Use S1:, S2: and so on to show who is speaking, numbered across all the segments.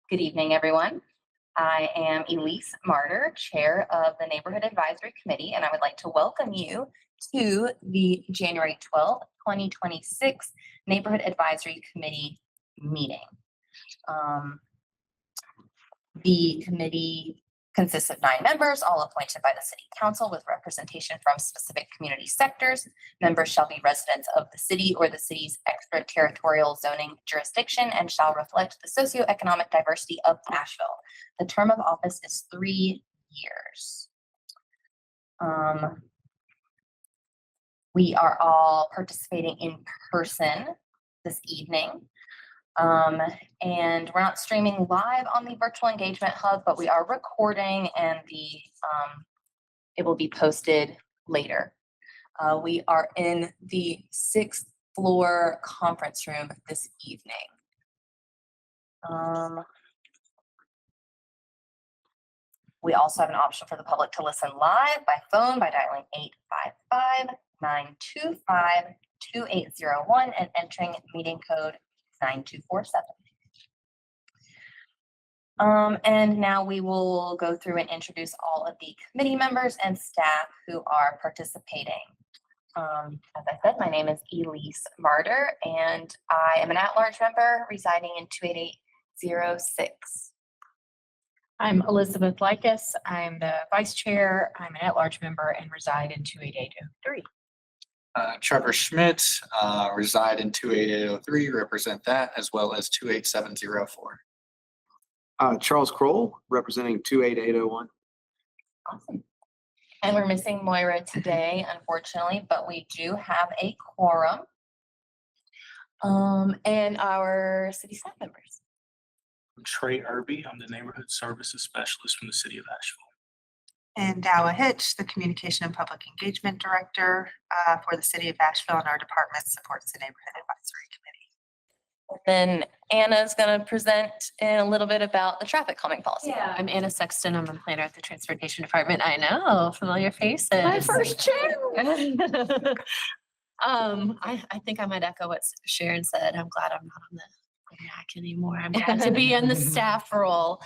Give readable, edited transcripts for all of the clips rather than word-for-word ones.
S1: Good evening, everyone. I am Elise Martyr, Chair of the Neighborhood Advisory Committee, and I would like to welcome you to the January 12th, 2026 Neighborhood Advisory Committee meeting. The committee consists of 9 members, all appointed by the City Council with representation from specific community sectors. Members shall be residents of the city or the city's extraterritorial zoning jurisdiction and shall reflect the socioeconomic diversity of Nashville. The term of office is 3 years. We are all participating in person this evening. And we're not streaming live on the Virtual Engagement Hub, but we are recording, and it will be posted later. We are in the 6th floor conference room this evening. We also have an option for the public to listen live by phone by dialing 855-925-2801 and entering meeting code 9247. And now we will go through and introduce all of the committee members and staff who are participating. As I said, my name is Elise Martyr, and I am an at-large member residing in 28806.
S2: I'm Elizabeth Likas. I'm the vice chair. I'm an at-large member and reside in 28803.
S3: Trevor Schmidt, reside in 28803, represent that, as well as 28704.
S4: Charles Kroll, representing 28801.
S1: Awesome. And we're missing Moira today, unfortunately, but we do have a quorum. And our city staff members.
S5: I'm Trey Irby. I'm the Neighborhood Services Specialist from the City of Asheville.
S6: And Dawa Hitch, the Communication and Public Engagement Director for the City of Asheville, and our department supports the Neighborhood Advisory Committee.
S1: Then Anna's going to present in a little bit about the traffic calming policy.
S7: Yeah, I'm Anna Sexton. I'm a planner at the Transportation Department. I know, familiar faces.
S1: My first chair.
S7: I think I might echo what Sharon said. I'm glad I'm not on the NAC anymore. I'm glad to be in the staff role.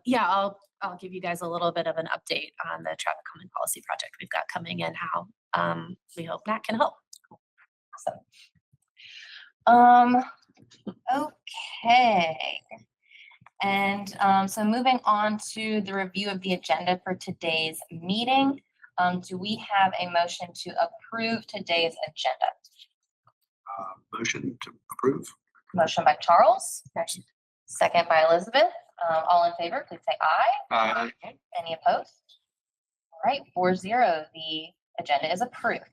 S7: Yeah, I'll give you guys a little bit of an update on the traffic calming policy project we've got coming and how we hope NAC can help.
S1: Awesome. Okay. And so moving on to the review of the agenda for today's meeting, do we have a motion to approve today's agenda?
S4: Motion to approve.
S1: Motion by Charles. Second by Elizabeth. All in favor, please say aye.
S3: Aye.
S1: Any opposed? All right, 4-0, the agenda is approved.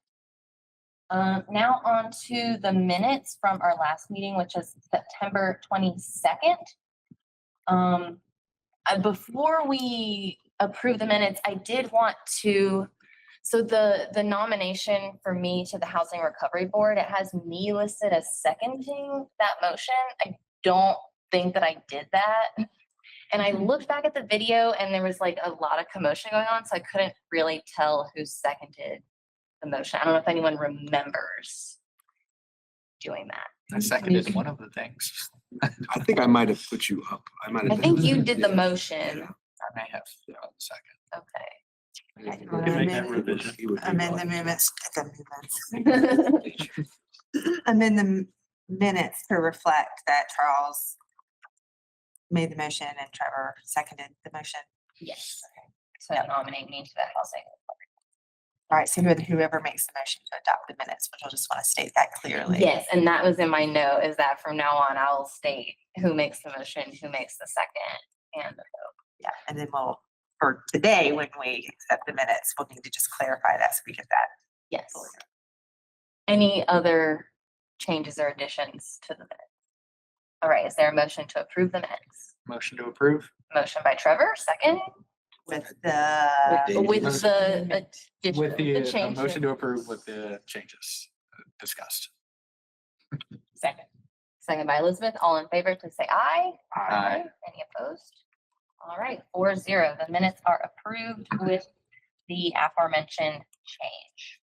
S1: Now on to the minutes from our last meeting, which is September 22nd. Before we approve the minutes, I did want to, so the nomination for me to the Housing Recovery Board, it has me listed as seconding that motion. I don't think that I did that. And I looked back at the video and there was like a lot of commotion going on, so I couldn't really tell who seconded the motion. I don't know if anyone remembers doing that.
S3: I seconded one of the things.
S4: I think I might have put you up.
S1: I think you did the motion.
S3: I may have put on the second.
S1: Okay.
S5: We can make that revision.
S6: Amend the amend the minutes to reflect that Charles made the motion and Trevor seconded the motion.
S1: Yes. So nominate me to the Housing.
S6: All right, so whoever makes the motion to adopt the minutes, which I just want to state that clearly.
S1: Yes, and that was in my note, is that from now on, I'll state who makes the motion, who makes the second, and the vote.
S6: Yeah, and then we'll, for today, when we accept the minutes, we'll need to just clarify that so we get that.
S1: Yes. Any other changes or additions to the minutes? All right, is there a motion to approve the minutes?
S3: Motion to approve.
S1: Motion by Trevor, second.
S6: With the
S1: With the addition,
S3: With the
S1: change.
S3: motion to approve with the changes discussed.
S1: Second. Second by Elizabeth. All in favor, please say aye.
S3: Aye.
S1: Any opposed? All right, 4-0. The minutes are approved with the aforementioned change.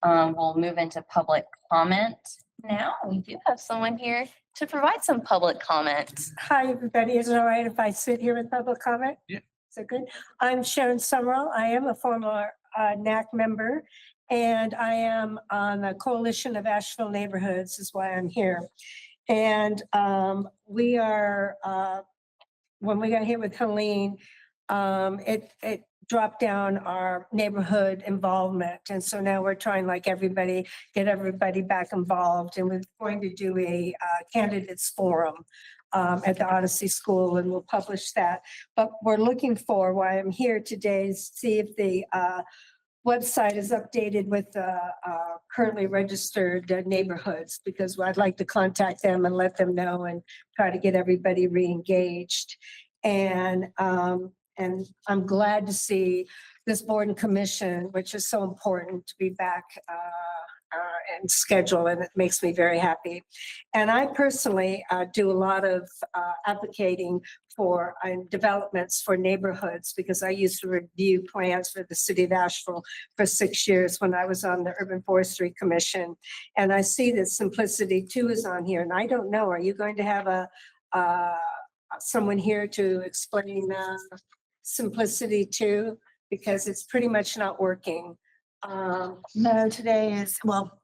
S1: We'll move into public comment now. We do have someone here to provide some public comment.
S8: Hi, everybody. Is it all right if I sit here with public comment?
S5: Yeah.
S8: Is that good? I'm Sharon Summerall. I am a former NAC member, and I am on the Coalition of Asheville Neighborhoods is why I'm here. And we are, when we got hit with Helene, it dropped down our neighborhood involvement. And so now we're trying, like everybody, get everybody back involved. And we're going to do a candidates forum at the Odyssey School, and we'll publish that. But we're looking for, why I'm here today, is see if the website is updated with currently registered neighborhoods, because I'd like to contact them and let them know and try to get everybody re-engaged. And I'm glad to see this board and commission, which is so important, to be back and schedule, and it makes me very happy. And I personally do a lot of advocating for developments for neighborhoods, because I used to review plans for the city of Asheville for 6 years when I was on the Urban Forestry Commission. And I see that Simplicity 2 is on here, and I don't know, are you going to have someone here to explain Simplicity 2? Because it's pretty much not working.
S6: No, today is, well,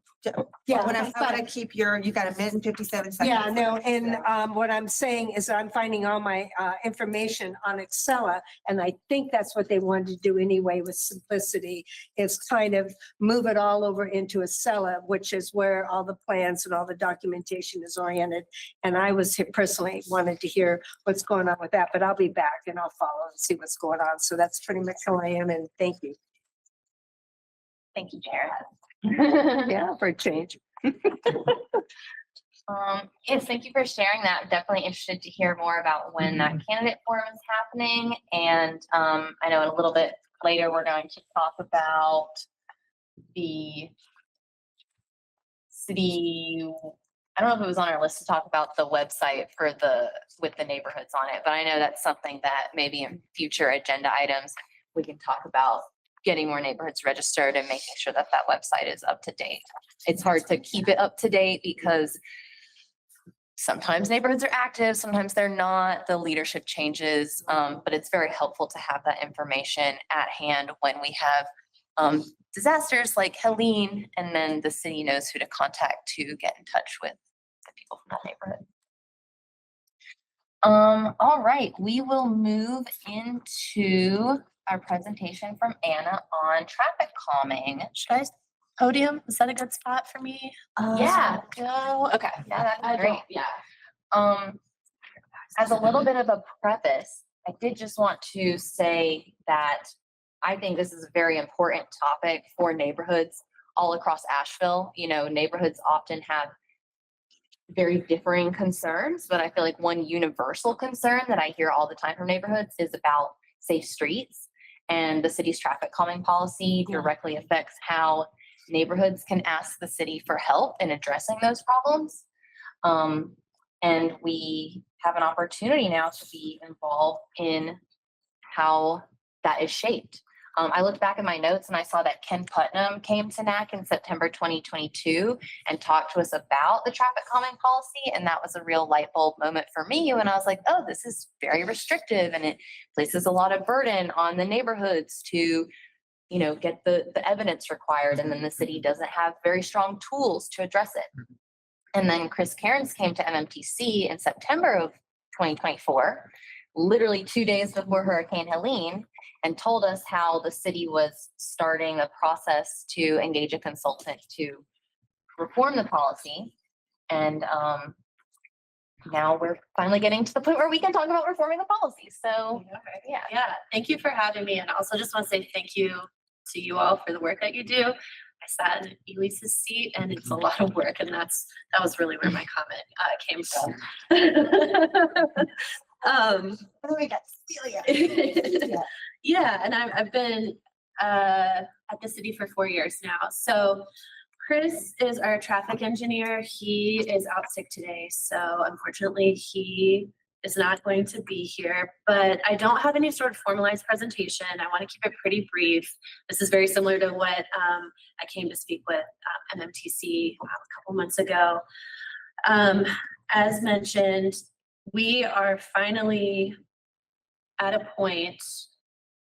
S8: Yeah,
S6: when
S8: that's
S6: I want to
S8: fine.
S6: keep you got a minute and 57 seconds.
S8: Yeah, no, and what I'm saying is I'm finding all my information on Excella, and I think that's what they wanted to do anyway with Simplicity, is kind of move it all over into Excella, which is where all the plans and all the documentation is oriented. And I was personally wanted to hear what's going on with that, but I'll be back and I'll follow and see what's going on. So that's pretty much who I am, and thank you.
S1: Thank you, Jared.
S8: Yeah, for a change.
S1: Yes, thank you for sharing that. I'm definitely interested to hear more about when that candidate forum is happening. And I know in a little bit later, we're going to talk about the city. I don't know if it was on our list to talk about the website for with the neighborhoods on it, but I know that's something that maybe in future agenda items, we can talk about getting more neighborhoods registered and making sure that that website is up to date. It's hard to keep it up to date because sometimes neighborhoods are active, sometimes they're not, the leadership changes, but it's very helpful to have that information at hand when we have disasters like Helene, and then the city knows who to contact to get in touch with the people from that neighborhood. All right, we will move into our presentation from Anna on traffic calming.
S7: Should I podium? Is that a good spot for me?
S1: Yeah.
S7: Go. Okay.
S1: Yeah,
S7: I
S1: that'd be great.
S7: don't- Yeah.
S1: As a little bit of a preface, I did just want to say that I think this is a very important topic for neighborhoods all across Asheville. You know, neighborhoods often have very differing concerns, but I feel like one universal concern that I hear all the time from neighborhoods is about safe streets. And the city's traffic calming policy directly affects how neighborhoods can ask the city for help in addressing those problems. And we have an opportunity now to be involved in how that is shaped. I looked back at my notes and I saw that Ken Putnam came to NAC in September 2022 and talked to us about the traffic calming policy. And that was a real light bulb moment for me when I was like, oh, this is very restrictive and it places a lot of burden on the neighborhoods to, you know, get the evidence required. And then the city doesn't have very strong tools to address it. And then Chris Cairns came to MMTC in September of 2024, literally 2 days before Hurricane Helene, and told us how the city was starting a process to engage a consultant to reform the policy. And now we're finally getting to the point where we can talk about reforming the policy. So yeah.
S7: Yeah, thank you for having me. And also just want to say thank you to you all for the work that you do. I sat in Elise's seat and it's a lot of work, and that was really where my comment came from.
S6: We got Celia.
S7: Yeah, and I've been at the city for 4 years now. So Chris is our traffic engineer. He is out sick today, so unfortunately he is not going to be here, but I don't have any sort of formalized presentation. I want to keep it pretty brief. This is very similar to what I came to speak with MMTC a couple months ago. as mentioned, we are finally at a point.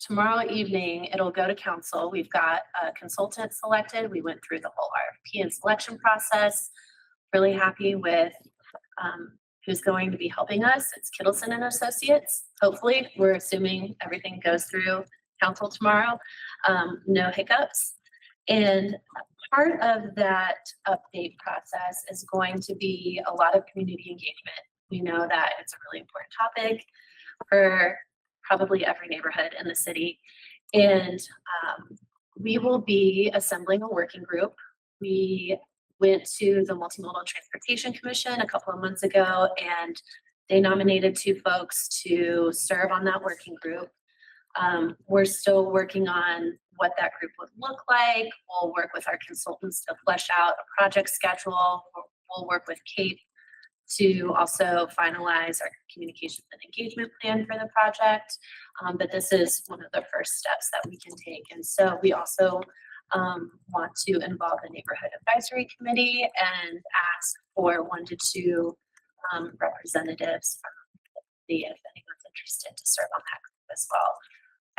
S7: Tomorrow evening, it'll go to council. We've got a consultant selected. We went through the whole RFP and selection process. Really happy with who's going to be helping us. It's Kittleson and Associates. Hopefully, we're assuming everything goes through council tomorrow. No hiccups. And part of that update process is going to be a lot of community engagement. We know that it's a really important topic for probably every neighborhood in the city. And we will be assembling a working group. We went to the Multimodal Transportation Commission a couple of months ago, and they nominated 2 folks to serve on that working group. We're still working on what that group would look like. We'll work with our consultants to flesh out a project schedule. We'll work with Kate to also finalize our communications and engagement plan for the project. But this is one of the first steps that we can take. And so we also want to involve the Neighborhood Advisory Committee and ask for 1 to 2 representatives from the city if anyone's interested to serve on that group as well.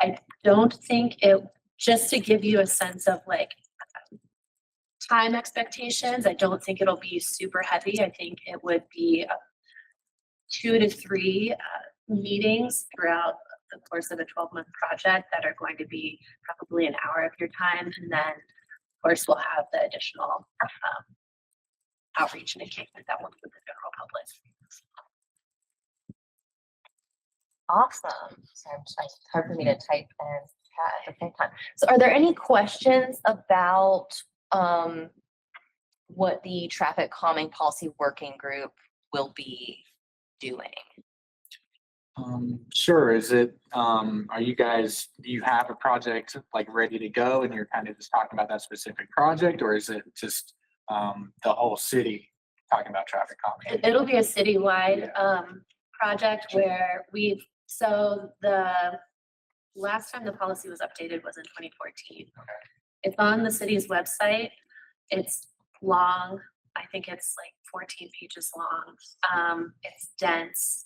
S7: I don't think it, just to give you a sense of like time expectations, I don't think it'll be super heavy. I think it would be 2 to 3 meetings throughout the course of a 12-month project that are going to be probably an hour of your time. And then, of course, we'll have the additional outreach and engagement that will with the general public.
S1: Awesome. So it's hard for me to type and chat at the same time. So are there any questions about what the traffic calming policy working group will be doing?
S3: Sure. Is it, are you guys, do you have a project like ready to go and you're kind of just talking about that specific project, or is it just the whole city talking about traffic calming?
S7: It'll be a citywide project where so the last time the policy was updated was in 2014. It's on the city's website. It's long. I think it's like 14 pages long. It's dense.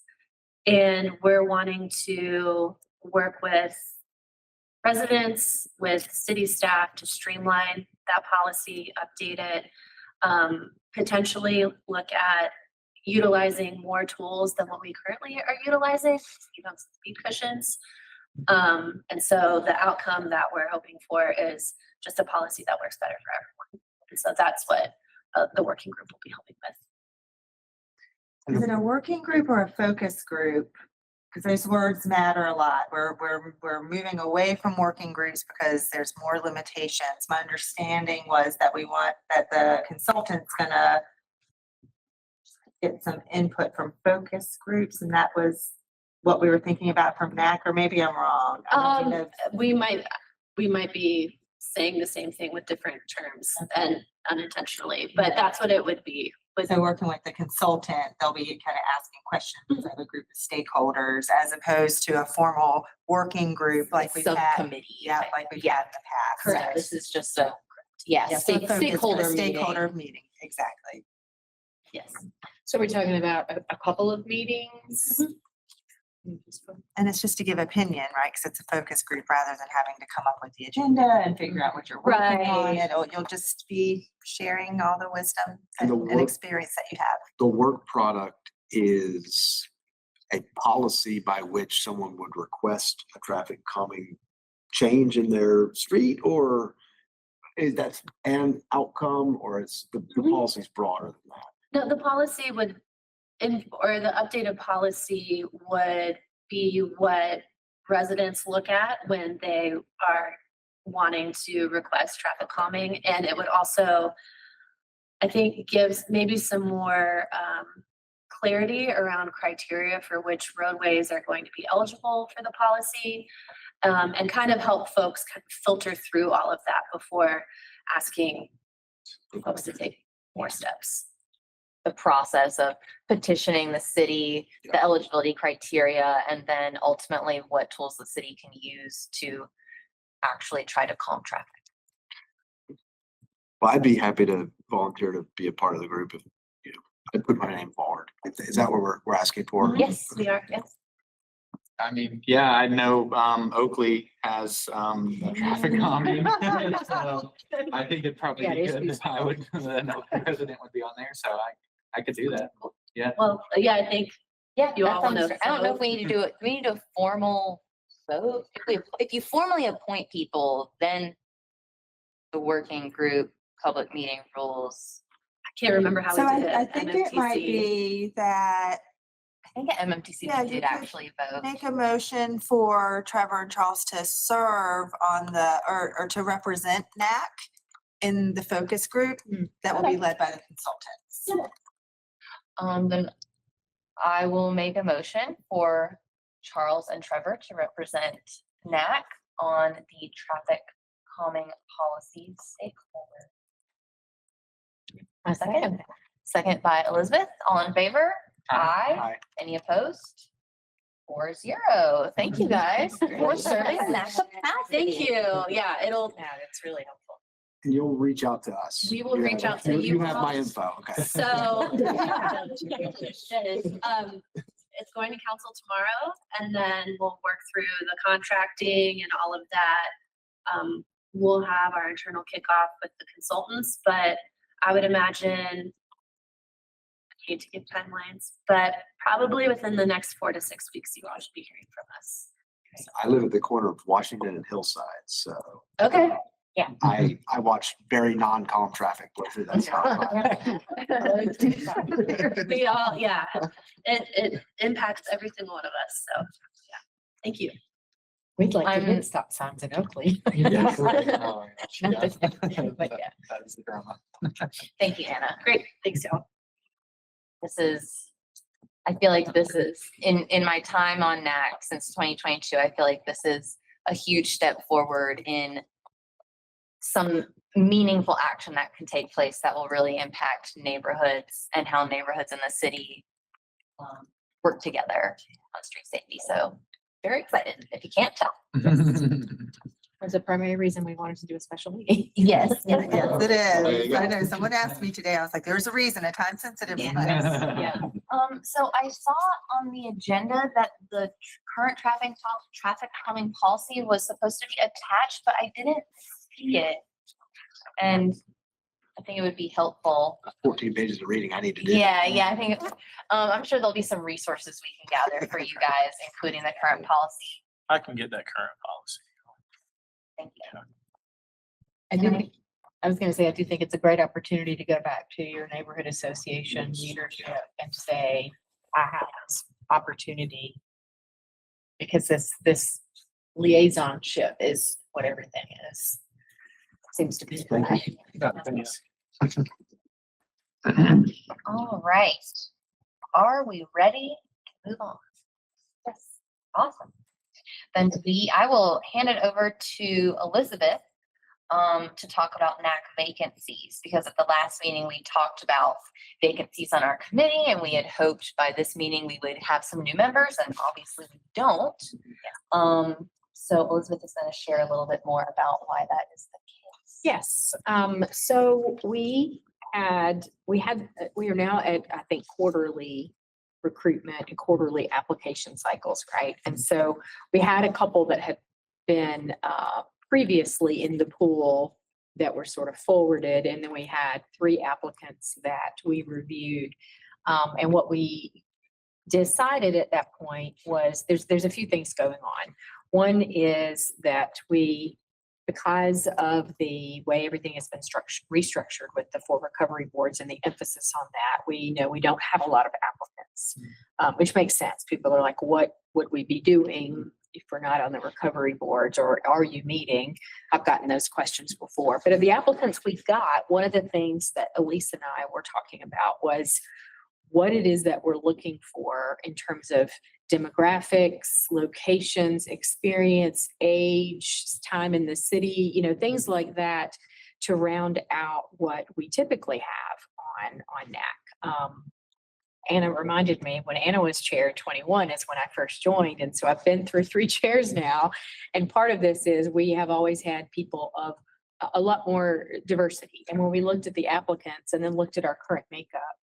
S7: And we're wanting to work with residents, with city staff to streamline that policy, update it, potentially look at utilizing more tools than what we currently are utilizing, speed cushions. And so the outcome that we're hoping for is just a policy that works better for everyone. And so that's what the working group will be helping with.
S6: Is it a working group or a focus group? Because those words matter a lot. We're moving away from working groups because there's more limitations. My understanding was that we want that the consultant's gonna get some input from focus groups, and that was what we were thinking about from NAC, or maybe I'm wrong. I don't know.
S7: We might be saying the same thing with different terms and unintentionally, but that's what it would be.
S6: So working with the consultant, they'll be kind of asking questions of a group of stakeholders as opposed to a formal working group like we've had.
S1: Subcommittee.
S6: Yeah,
S1: type.
S6: like we've had in the past.
S1: Correct. This is just a, yeah,
S6: Yeah, so focus,
S1: stakeholder
S6: a
S1: meeting.
S6: stakeholder meeting, exactly.
S7: Yes.
S2: So we're talking about a couple of meetings?
S6: And it's just to give opinion, right? Because it's a focus group rather than having to come up with the agenda and figure out what you're working on.
S7: Right.
S6: You'll just be sharing all the wisdom
S4: And the
S6: and
S4: work-
S6: experience that you have.
S4: The work product is a policy by which someone would request a traffic calming change in their street, or is that an outcome, or it's the policy's broader than that?
S7: No, the policy would, or the updated policy would be what residents look at when they are wanting to request traffic calming. And it would also, I think, gives maybe some more clarity around criteria for which roadways are going to be eligible for the policy, and kind of help folks kind of filter through all of that before asking folks to take more steps.
S1: The process of petitioning the city, the eligibility criteria, and then ultimately what tools the city can use to actually try to calm traffic.
S4: Well, I'd be happy to volunteer to be a part of the group if, I put my name forward. Is that what we're asking for?
S7: Yes, we are, yes.
S3: I mean, yeah, I know, Oakley has, traffic calming. So I think it'd probably
S2: Yeah,
S3: be
S2: it is
S3: good if
S2: useful.
S3: I would, the president would be on there, so I could do that. Yeah.
S7: Well, yeah, I think
S1: Yeah,
S7: You
S1: that
S7: all wanna
S1: sounds, I don't know if
S7: vote?
S1: we need to do it, do we need a formal vote? If you formally appoint people, then the working group, public meeting rules,
S7: I can't remember how
S6: So
S7: we did it.
S6: I think it might
S7: MMTC.
S6: be that
S1: I think at MMTC
S6: Yeah,
S1: we
S6: you
S1: did
S6: could
S1: actually vote.
S6: make a motion for Trevor and Charles to serve on or to represent NAC in the focus group that will be led by the consultants.
S1: Then I will make a motion for Charles and Trevor to represent NAC on the traffic calming policy stakeholder.
S2: I second.
S1: Second by Elizabeth, all in favor? Aye.
S3: Aye.
S1: Any opposed? 4-0. Thank you guys for serving in that capacity.
S7: Thank you. Yeah, it'll,
S2: Yeah, that's really helpful.
S4: And you'll reach out to us.
S7: We will
S4: You
S7: reach
S4: have-
S7: out to you
S4: You have my
S7: all.
S4: info, okay.
S7: so. It's going to council tomorrow and then we'll work through the contracting and all of that. We'll have our internal kickoff with the consultants, but I would imagine, I hate to give timelines, but probably within the next 4 to 6 weeks, you all should be hearing from us.
S4: I live at the corner of Washington and Hillside, so
S1: Okay.
S4: I watch very non-calm traffic go through that stop sign.
S7: We all, yeah, it impacts every single one of us, so, yeah. Thank you.
S2: We'd like to
S1: I'm-
S2: hit stop signs in Oakley.
S3: Yeah. Oh, yeah.
S2: But yeah.
S3: That is the drama.
S1: Thank you, Anna.
S7: Great, thanks, y'all.
S1: This is, I feel like this is, in my time on NAC since 2022, I feel like this is a huge step forward in some meaningful action that can take place that will really impact neighborhoods and how neighborhoods in the city work together on street safety. So very excited, if you can't tell.
S2: Was the primary reason we wanted to do a special meeting.
S1: Yes.
S6: Yes, it
S4: There you
S6: is.
S4: go.
S6: I know, someone asked me today, I was like, there's a reason, a time sensitive.
S2: Yeah.
S1: So I saw on the agenda that the current traffic calming policy was supposed to be attached, but I didn't see it. And I think it would be helpful.
S4: 14 pages of reading I need to do.
S1: Yeah, I think, I'm sure there'll be some resources we can gather for you guys, including the current policy.
S5: I can get that current policy.
S1: Thank you.
S2: I was gonna say, I do think it's a great opportunity to go back to your neighborhood association leadership and say, I have this opportunity. Because this liaisonship is what everything is. Seems to be.
S4: Thank you.
S1: All right. Are we ready to move on? Yes, awesome. Then I will hand it over to Elizabeth to talk about NAC vacancies, because at the last meeting, we talked about vacancies on our committee, and we had hoped by this meeting we would have some new members, and obviously we don't. So Elizabeth is going to share a little bit more about why that is the case.
S2: Yes, so we are now at, I think, quarterly recruitment and quarterly application cycles, right? And so we had a couple that had been previously in the pool that were sort of forwarded, and then we had 3 applicants that we reviewed. And what we decided at that point was there's a few things going on. One is that because of the way everything has been restructured with the 4 recovery boards and the emphasis on that, we know we don't have a lot of applicants, which makes sense. People are like, what would we be doing if we're not on the recovery boards, or are you meeting? I've gotten those questions before. But of the applicants we've got, one of the things that Elise and I were talking about was what it is that we're looking for in terms of demographics, locations, experience, age, time in the city, things like that to round out what we typically have on NAC. Anna reminded me when Anna was chair in 21 is when I first joined. And so I've been through 3 chairs now. And part of this is we have always had people of a lot more diversity. And when we looked at the applicants and then looked at our current makeup,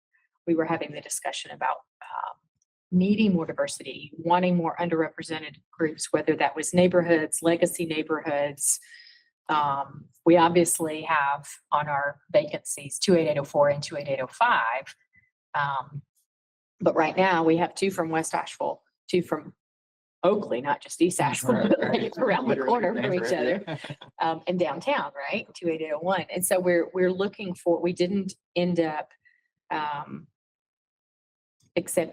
S2: we were having the discussion about needing more diversity, wanting more underrepresented groups, whether that was neighborhoods, legacy neighborhoods. We obviously have on our vacancies 28804 and 28805. But right now we have 2 from West Asheville, 2 from Oakley, not just East Asheville, but like around the corner from each other. And downtown, right? 28801. And so we're looking for, we didn't end up, I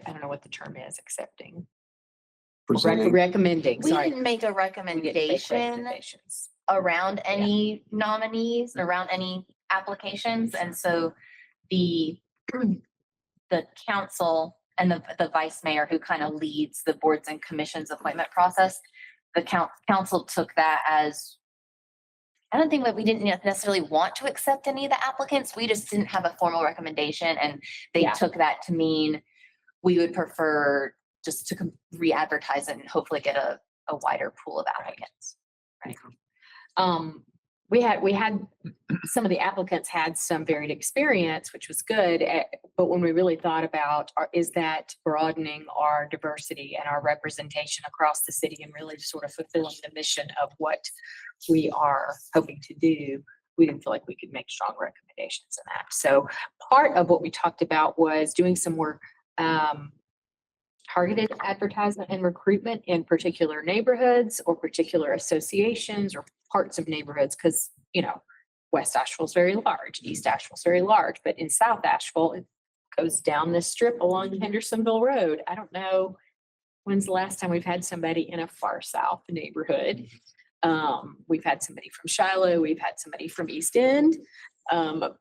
S2: don't know what the term is, accepting,
S4: Presenting,
S2: recommending,
S1: We
S2: sorry.
S1: didn't make a
S2: We didn't make
S1: recommendation
S2: recommendations.
S1: around any nominees, around any applications. And so the, the council and the vice mayor who kind of leads the boards and commissions appointment process, the council took that as, I don't think that we didn't necessarily want to accept any of the applicants. We just didn't have a formal recommendation, and they
S2: Yeah.
S1: took that to mean we would prefer just to re-advertise it and hopefully get a wider pool of applicants.
S2: We had, some of the applicants had some varied experience, which was good. But when we really thought about, is that broadening our diversity and our representation across the city and really sort of fulfilling the mission of what we are hoping to do, we didn't feel like we could make strong recommendations in that. So part of what we talked about was doing some more targeted advertisement and recruitment in particular neighborhoods or particular associations or parts of neighborhoods, because, West Asheville's very large, East Asheville's very large, but in South Asheville, it goes down this strip along Hendersonville Road. I don't know when's the last time we've had somebody in a far south neighborhood. We've had somebody from Shiloh, we've had somebody from East End. But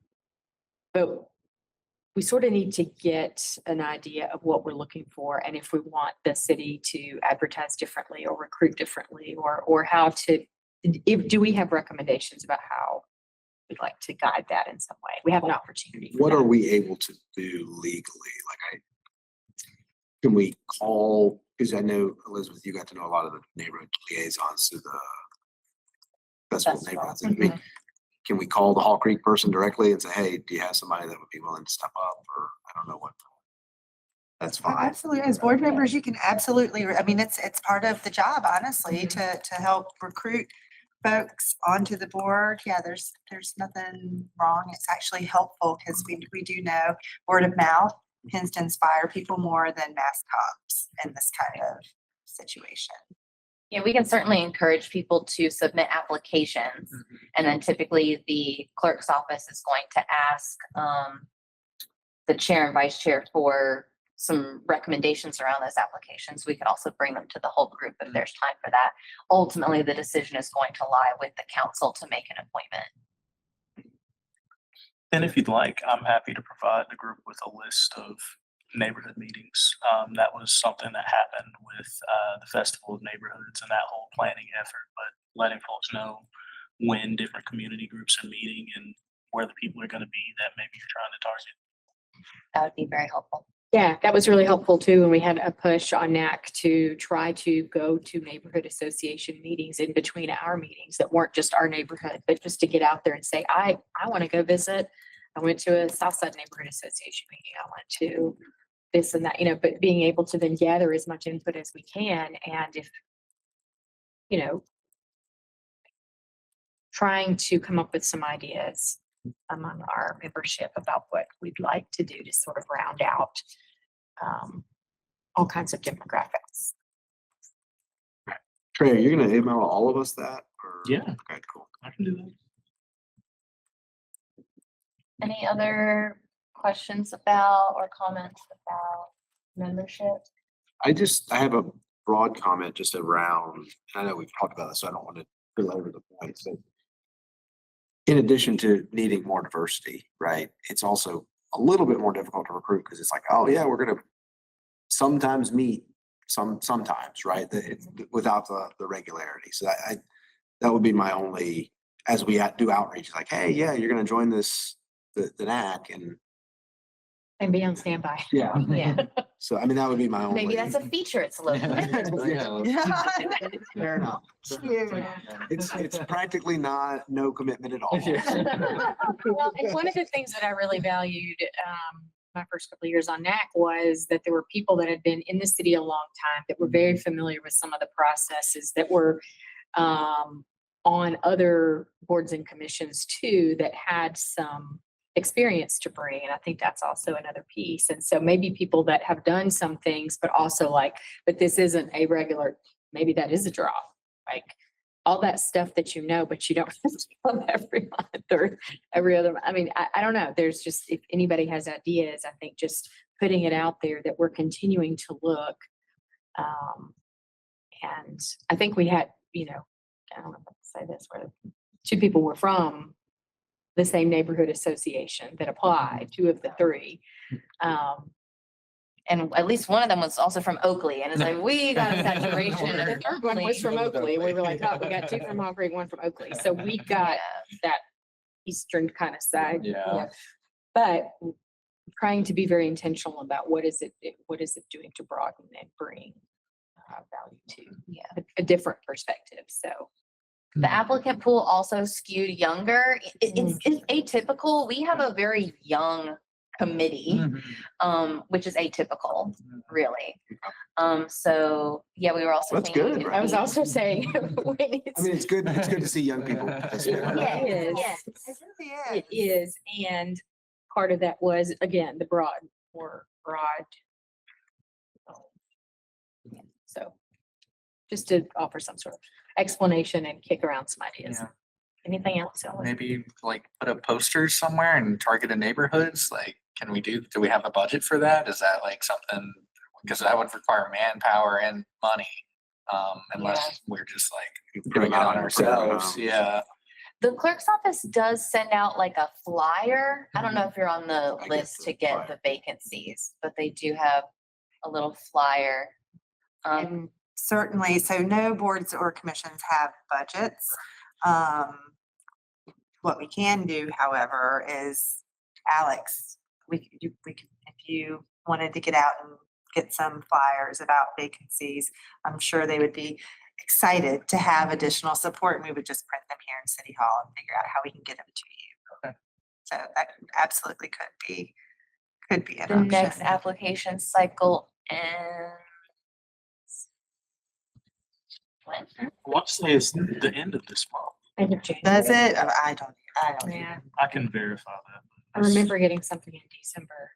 S2: we sort of need to get an idea of what we're looking for and if we want the city to advertise differently or recruit differently or how to, do we have recommendations about how we'd like to guide that in some way? We have an opportunity. for
S4: what
S2: that.
S4: are we able to do legally? Can we call, because I know, Elizabeth, you got to know a lot of the neighborhood liaisons to the festival
S1: Festival.
S4: neighborhoods. I mean, can we call the Hall Creek person directly and say, hey, do you have somebody that would be willing to step up? Or I don't know what. That's fine.
S6: Absolutely. As board members, you can absolutely, I mean, it's part of the job, honestly, to help recruit folks onto the board. Yeah, there's nothing wrong. It's actually helpful because we do know word of mouth tends to inspire people more than mass comps in this kind of situation.
S1: Yeah, we can certainly encourage people to submit applications. And then typically the clerk's office is going to ask the chair and vice chair for some recommendations around those applications. We could also bring them to the whole group if there's time for that. Ultimately, the decision is going to lie with the council to make an appointment.
S5: And if you'd like, I'm happy to provide the group with a list of neighborhood meetings. That was something that happened with the Festival of Neighborhoods and that whole planning effort, but letting folks know when different community groups are meeting and where the people are going to be that maybe you're trying to target.
S1: That would be very helpful.
S2: Yeah, that was really helpful too. And we had a push on NAC to try to go to neighborhood association meetings in between our meetings that weren't just our neighborhood, but just to get out there and say, I want to go visit. I went to a Southside Neighborhood Association meeting. I went to this and that, but being able to then gather as much input as we can. And if, trying to come up with some ideas among our membership about what we'd like to do to sort of round out all kinds of demographics.
S4: Trey, are you gonna email all of us that? Or-
S5: Yeah.
S4: Okay, cool.
S5: I can do that.
S1: Any other questions about or comments about membership?
S4: I have a broad comment just around, I know we've talked about this, so I don't want to belabor the point, but in addition to needing more diversity, right, it's also a little bit more difficult to recruit because it's like, oh yeah, we're gonna sometimes meet sometimes, right? Without the regularity. So that would be my only, as we do outreach, like, hey, yeah, you're gonna join the NAC
S2: And be on standby.
S4: yeah.
S1: Yeah,
S4: So I mean, that would be my only.
S1: maybe that's a feature it's local.
S4: Fair enough. It's practically no commitment at all.
S2: Well, and one of the things that I really valued my first couple of years on NAC was that there were people that had been in the city a long time that were very familiar with some of the processes that were on other boards and commissions too, that had some experience to bring. And I think that's also another piece. And so maybe people that have done some things, but also like, but this isn't a regular, maybe that is a draw, like all that stuff that you know, but you don't have to come every month or every other, I mean, I don't know. There's just, if anybody has ideas, I think just putting it out there that we're continuing to look. And I think we had, you know, I don't know if I can say this, where 2 people were from the same neighborhood association that applied, 2 of the 3.
S1: And at least one of them was also from Oakley, and it's like, we got a saturation
S2: The
S1: of
S2: third one was from
S1: Oakley.
S2: Oakley. We were like, oh, we got 2 from Hawk Creek, 1 from Oakley. So we got
S1: Yeah.
S2: that eastern kind of side.
S3: Yeah.
S2: But trying to be very intentional about what is it doing to broaden and bring value to
S1: Yeah.
S2: a different perspective. So.
S1: The applicant pool also skewed younger. It's atypical. We have a very young committee, which is atypical, really. So yeah, we were also
S4: That's
S1: thinking.
S4: good,
S1: it'd
S4: right?
S2: I was
S1: be-
S2: also saying. we need
S4: I mean, it's good to see young people. participate.
S1: Yeah,
S2: It is.
S1: yes.
S6: It really
S2: It is, and part of that was, again, the more broad. Yeah, so just to offer some sort of explanation and kick around some ideas.
S3: Yeah.
S2: Anything else? Ellen?
S3: Maybe like put up posters somewhere and targeted neighborhoods, like, do we have a budget for that? Is that like something, because that would require manpower and money. Unless we're just like
S4: Put
S3: doing it
S4: them out
S3: on
S4: and put them
S3: ourselves,
S4: out.
S3: yeah.
S1: The clerk's office does send out like a flyer. I don't know if you're on the
S4: I get
S1: list
S4: the
S1: to get
S4: flyer.
S1: the vacancies, but they do have a little flyer.
S6: And certainly, so no boards or commissions have budgets. What we can do, however, is Alex, we could, if you wanted to get out and get some flyers about vacancies, I'm sure they would be excited to have additional support, and we would just print them here in City Hall and figure out how we can get them to you.
S3: Okay.
S6: So that absolutely could be an
S1: The next
S6: option.
S1: application cycle ends. When?
S5: What is the end of this month?
S2: End of January.
S6: Does it? I don't
S2: Yeah,
S6: even.
S5: I can verify that.
S2: I remember getting something in December.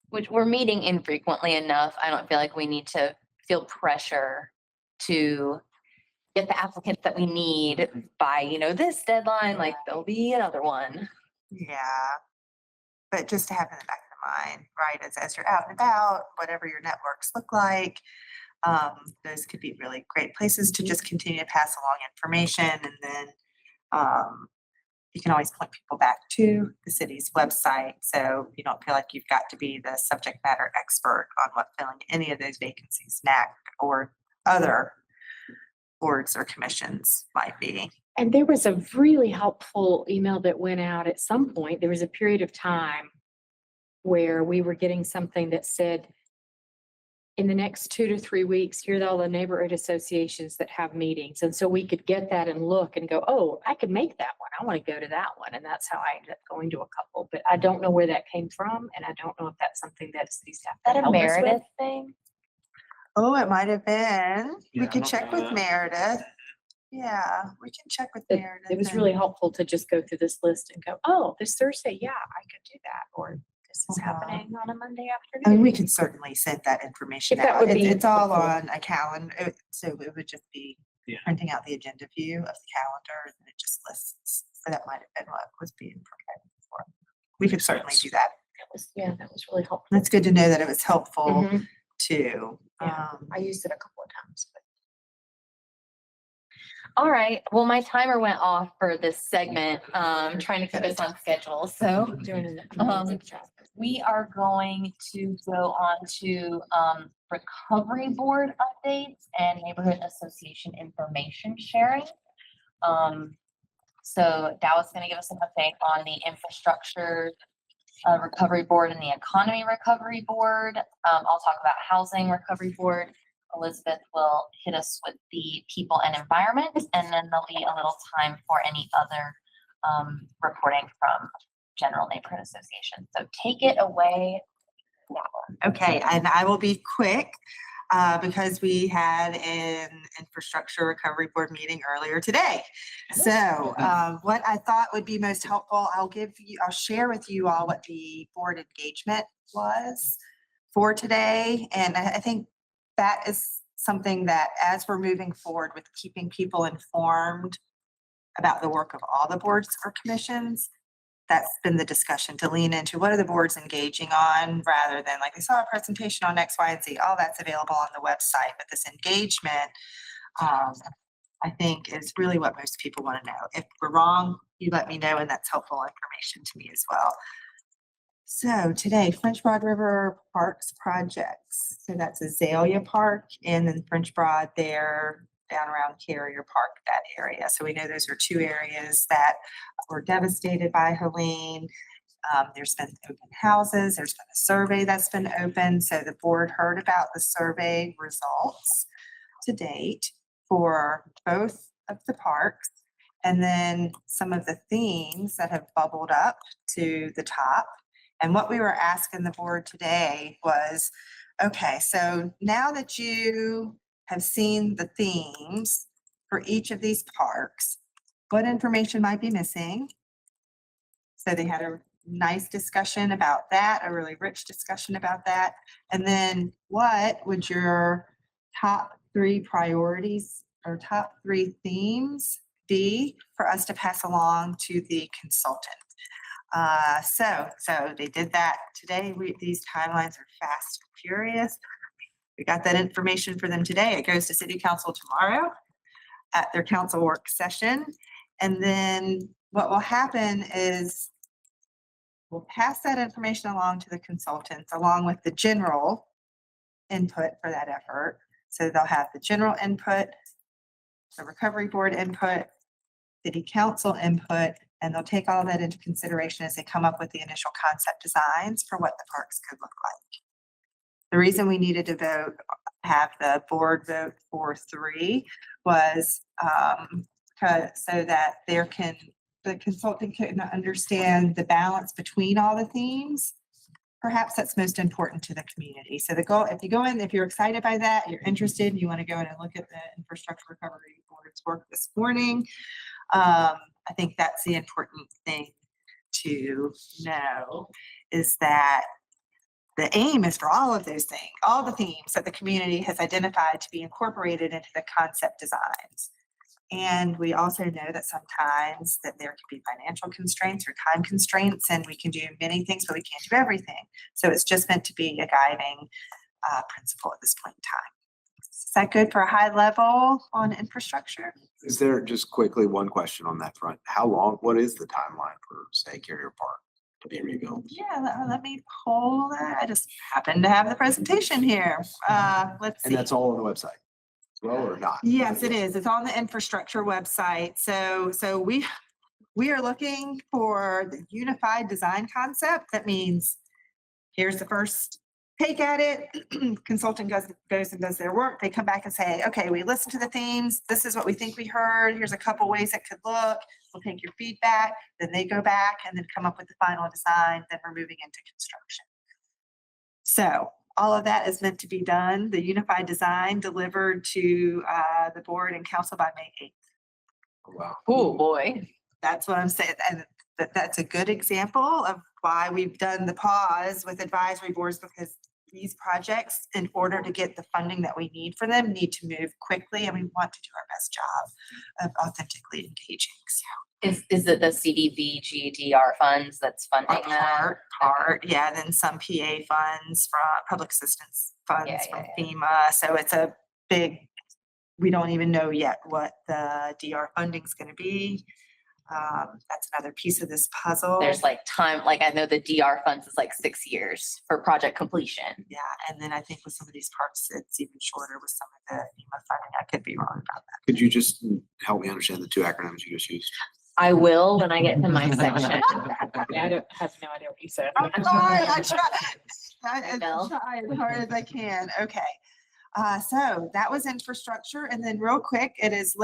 S1: Which we're meeting infrequently enough. I don't feel like we need to feel pressure to get the applicants that we need by, this deadline, like there'll be another one.
S6: Yeah. But just to have in the back of the mind, right, as you're out and about, whatever your networks look like, those could be really great places to just continue to pass along information, and then you can always point people back to the city's website, so you don't feel like you've got to be the subject matter expert on what filling any of those vacancies, NAC or other boards or commissions might be.
S2: And there was a really helpful email that went out at some point. There was a period of time where we were getting something that said, in the next 2 to 3 weeks, here are all the neighborhood associations that have meetings. And so we could get that and look and go, oh, I could make that one. I want to go to that one. And that's how I ended up going to a couple. But I don't know where that came from. And I don't know if that's something that city staff.
S1: Is that
S2: can
S1: a
S2: help us with.
S1: Meredith thing?
S6: Oh, it might have been.
S5: Yeah,
S6: We
S5: I
S6: could
S5: don't
S6: check
S5: know
S6: with
S5: that.
S6: Meredith. Yeah, we can check with
S2: It-
S6: Meredith.
S2: It was
S6: and-
S2: really helpful to just go through this list and go, oh, this Thursday, yeah, I could do that. Or this is happening on a Monday
S6: I mean,
S2: afternoon.
S6: we can certainly send that information
S2: If that
S6: out.
S2: would
S6: It's,
S2: be
S6: it's all
S2: helpful.
S6: on a calendar, so it would just be
S5: Yeah.
S6: printing out the agenda view of the calendar, and it just lists. So that might have been what was being provided for. We could certainly do that.
S2: That was really helpful.
S6: That's good to know that it was helpful
S2: Mhm.
S6: too.
S2: Yeah. I used it a couple of times, but.
S1: All right, well, my timer went off for this segment, trying to keep us on schedule, so.
S2: Doing an
S1: Um,
S2: amazing job.
S1: We are going to go on to recovery board updates and neighborhood association information sharing. So Dow is going to give us an update on the infrastructure recovery board and the economy recovery board. I'll talk about housing recovery board. Elizabeth will hit us with the people and environment, and then there'll be a little time for any other reporting from general neighborhood association. So take it away. That one.
S6: Okay, and I will be quick because we had an infrastructure recovery board meeting earlier today. So what I thought would be most helpful, I'll share with you all what the board engagement was for today. And I think that is something that as we're moving forward with keeping people informed about the work of all the boards or commissions, that's been the discussion, to lean into what are the boards engaging on rather than like, they saw a presentation on X, Y, and Z. All that's available on the website, but this engagement, I think is really what most people want to know. If we're wrong, you let me know, and that's helpful information to me as well. So today, French Broad River Parks projects. So that's Azalea Park and then French Broad there down around Carrier Park, that area. So we know those are two areas that were devastated by Helene. There's been open houses, there's been a survey that's been open. So the board heard about the survey results to date for both of the parks. And then some of the themes that have bubbled up to the top. And what we were asking the board today was, okay, so now that you have seen the themes for each of these parks, what information might be missing? So they had a nice discussion about that, a really rich discussion about that. And then what would your top 3 priorities or top 3 themes be for us to pass along to the consultant? So they did that today. These timelines are fast and furious. We got that information for them today. It goes to city council tomorrow at their council work session. And then what will happen is we'll pass that information along to the consultants along with the general input for that effort. So they'll have the general input, the recovery board input, city council input, and they'll take all that into consideration as they come up with the initial concept designs for what the parks could look like. The reason we needed to have the board vote for 3 was so that the consultant can understand the balance between all the themes. Perhaps that's most important to the community. So the goal, if you go in, if you're excited by that, you're interested, you want to go in and look at the infrastructure recovery board's work this morning. I think that's the important thing to know, is that the aim is for all of those things, all the themes that the community has identified to be incorporated into the concept designs. And we also know that sometimes that there can be financial constraints or time constraints, and we can do many things, but we can't do everything. So it's just meant to be a guiding principle at this point in time. Is that good for a high level on infrastructure?
S4: Is there, just quickly, one question on that front? How long, what is the timeline for, say, Carrier Park to be rebuilt?
S6: Yeah, let me pull that. I just happen to have the presentation here. Let's see.
S4: And that's all on the website as well, or not?
S6: Yes, it is. It's on the infrastructure website. So we are looking for the unified design concept. That means here's the first take at it. Consultant goes and does their work. They come back and say, okay, we listened to the themes. This is what we think we heard. Here's a couple ways it could look. We'll take your feedback. Then they go back and then come up with the final design. Then we're moving into construction. So all of that is meant to be done. The unified design delivered to the board and council by May 8th.
S4: Wow.
S1: Oh, boy.
S6: That's what I'm saying. And that's a good example of why we've done the pause with advisory boards, because these projects, in order to get the funding that we need for them, need to move quickly, and we want to do our best job of authentically engaging. So
S1: Is it the CDBG-DR funds that's funding that?
S6: part, yeah, and then some PA funds from public assistance funds
S1: Yeah,
S6: from
S1: yeah,
S6: FEMA. So it's a big, we don't even know yet what the DR funding is going to be. That's another piece of this puzzle.
S1: There's like time, like I know the DR funds is like 6 years for project completion.
S6: Yeah, and then I think with some of these parks, it's even shorter with some of the FEMA funding. I could be wrong about that.
S4: Could you just help me understand the 2 acronyms you just used?
S1: I will when I get to my section.
S2: I have no idea what you said.
S6: I try
S1: Bill.
S6: as hard as I can. Okay. So that was infrastructure. And then real quick, it is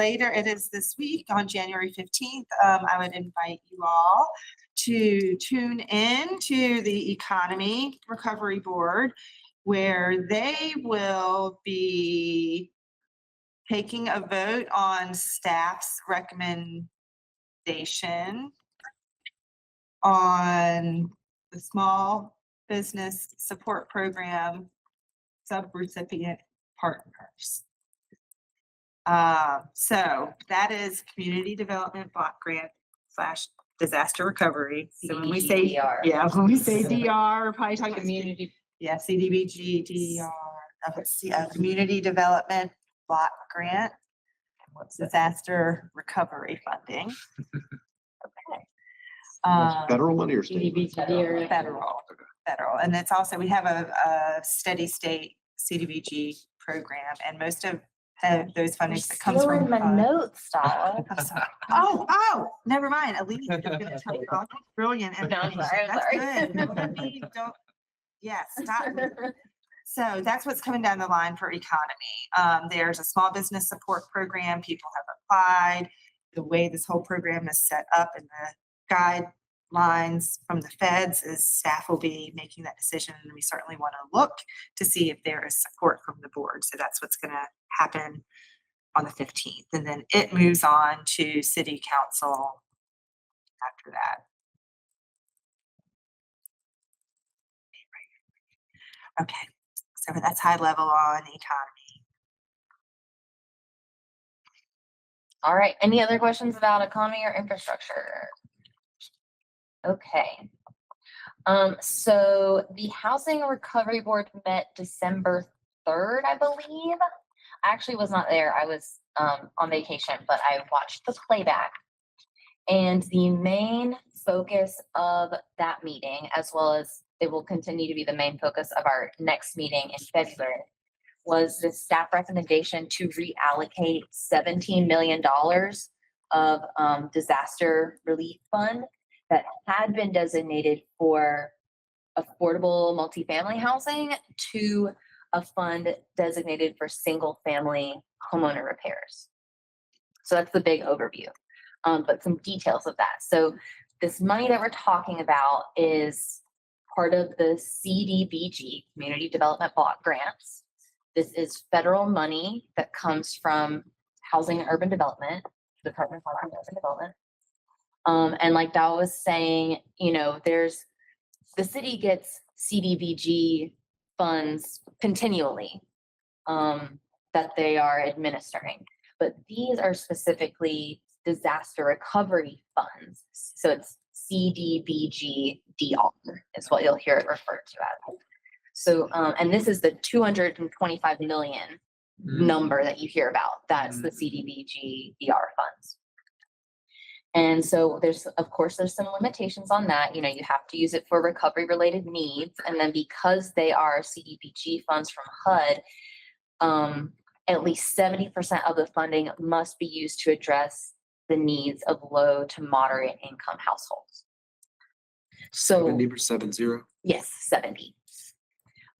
S6: this week on January 15th. I would invite you all to tune in to the Economy Recovery Board, where they will be taking a vote on staff's recommendation on the Small Business Support Program subrecipient partners. So that is Community Development Block Grant / disaster recovery. So when we say,
S1: CDBG-DR.
S6: yeah, when we say DR, we're probably talking about
S2: Community.
S6: yeah, CDBG, DER, Community Development Block Grant, Disaster Recovery Funding. Okay.
S4: Federal money or state?
S2: CDBG.
S6: Federal, and it's also, we have a steady state CDBG program, and most of those fundings that comes from.
S1: Stealing my notes, Stella.
S6: I'm sorry. Oh, never mind. Elise is gonna tell you all. Brilliant.
S1: No, I'm
S6: information.
S1: sorry, I'm
S6: That's
S1: sorry.
S6: good. Don't let me- don't- Yeah, stop. So that's what's coming down the line for economy. There's a small business support program. People have applied. The way this whole program is set up and the guidelines from the feds is staff will be making that decision. And we certainly want to look to see if there is support from the board. So that's what's going to happen on the 15th. And then it moves on to city council after that. Okay, so that's high level on the economy.
S1: All right, any other questions about economy or infrastructure? Okay. So the Housing Recovery Board met December 3rd, I believe. I actually was not there. I was on vacation, but I watched the playback. And the main focus of that meeting, as well as it will continue to be the main focus of our next meeting in February, was the staff recommendation to reallocate $17 million of disaster relief fund that had been designated for affordable multifamily housing to a fund designated for single-family homeowner repairs. So that's the big overview, but some details of that. So this money that we're talking about is part of the CDBG, Community Development Block Grants. This is federal money that comes from Housing and Urban Development, Department of Housing and Urban Development. And like Dow was saying, you know, the city gets CDBG funds continually that they are administering, but these are specifically disaster recovery funds. So it's CDBG-DR is what you'll hear it referred to as. So, and this is the 225 million number that you hear about. That's the CDBG-DR funds. And so of course, there's some limitations on that. You know, you have to use it for recovery related needs. And then because they are CDBG funds from HUD, at least 70% of the funding must be used to address the needs of low to moderate income households. So
S4: 70.
S1: yes, 70.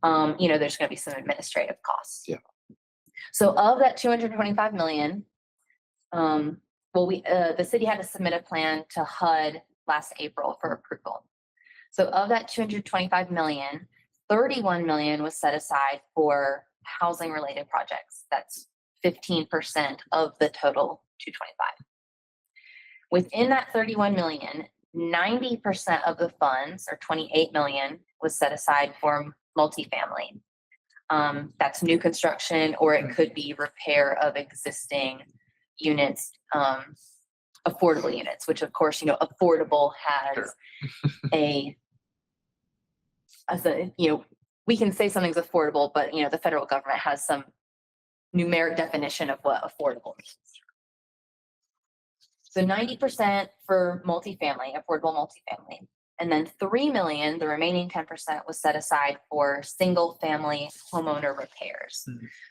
S1: You know, there's going to be some administrative costs.
S4: Yeah.
S1: So of that 225 million, the city had to submit a plan to HUD last April for approval. So of that 225 million, 31 million was set aside for housing related projects. That's 15% of the total 225. Within that 31 million, 90% of the funds, or 28 million, was set aside for multifamily. That's new construction, or it could be repair of existing units, affordable units, which of course, you know, affordable has we can say something's affordable, but you know, the federal government has some numeric definition of what affordable means. So 90% for multifamily, affordable multifamily. And then 3 million, the remaining 10% was set aside for single family homeowner repairs.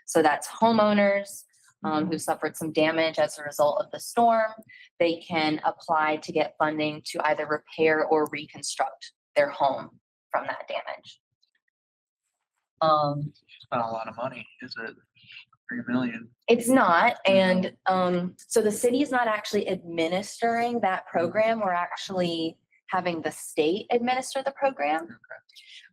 S1: So that's homeowners who suffered some damage as a result of the storm. They can apply to get funding to either repair or reconstruct their home from that damage.
S5: It's not a lot of money, is it? 3 million.
S1: It's not, and so the city is not actually administering that program. We're actually having the state administer the program,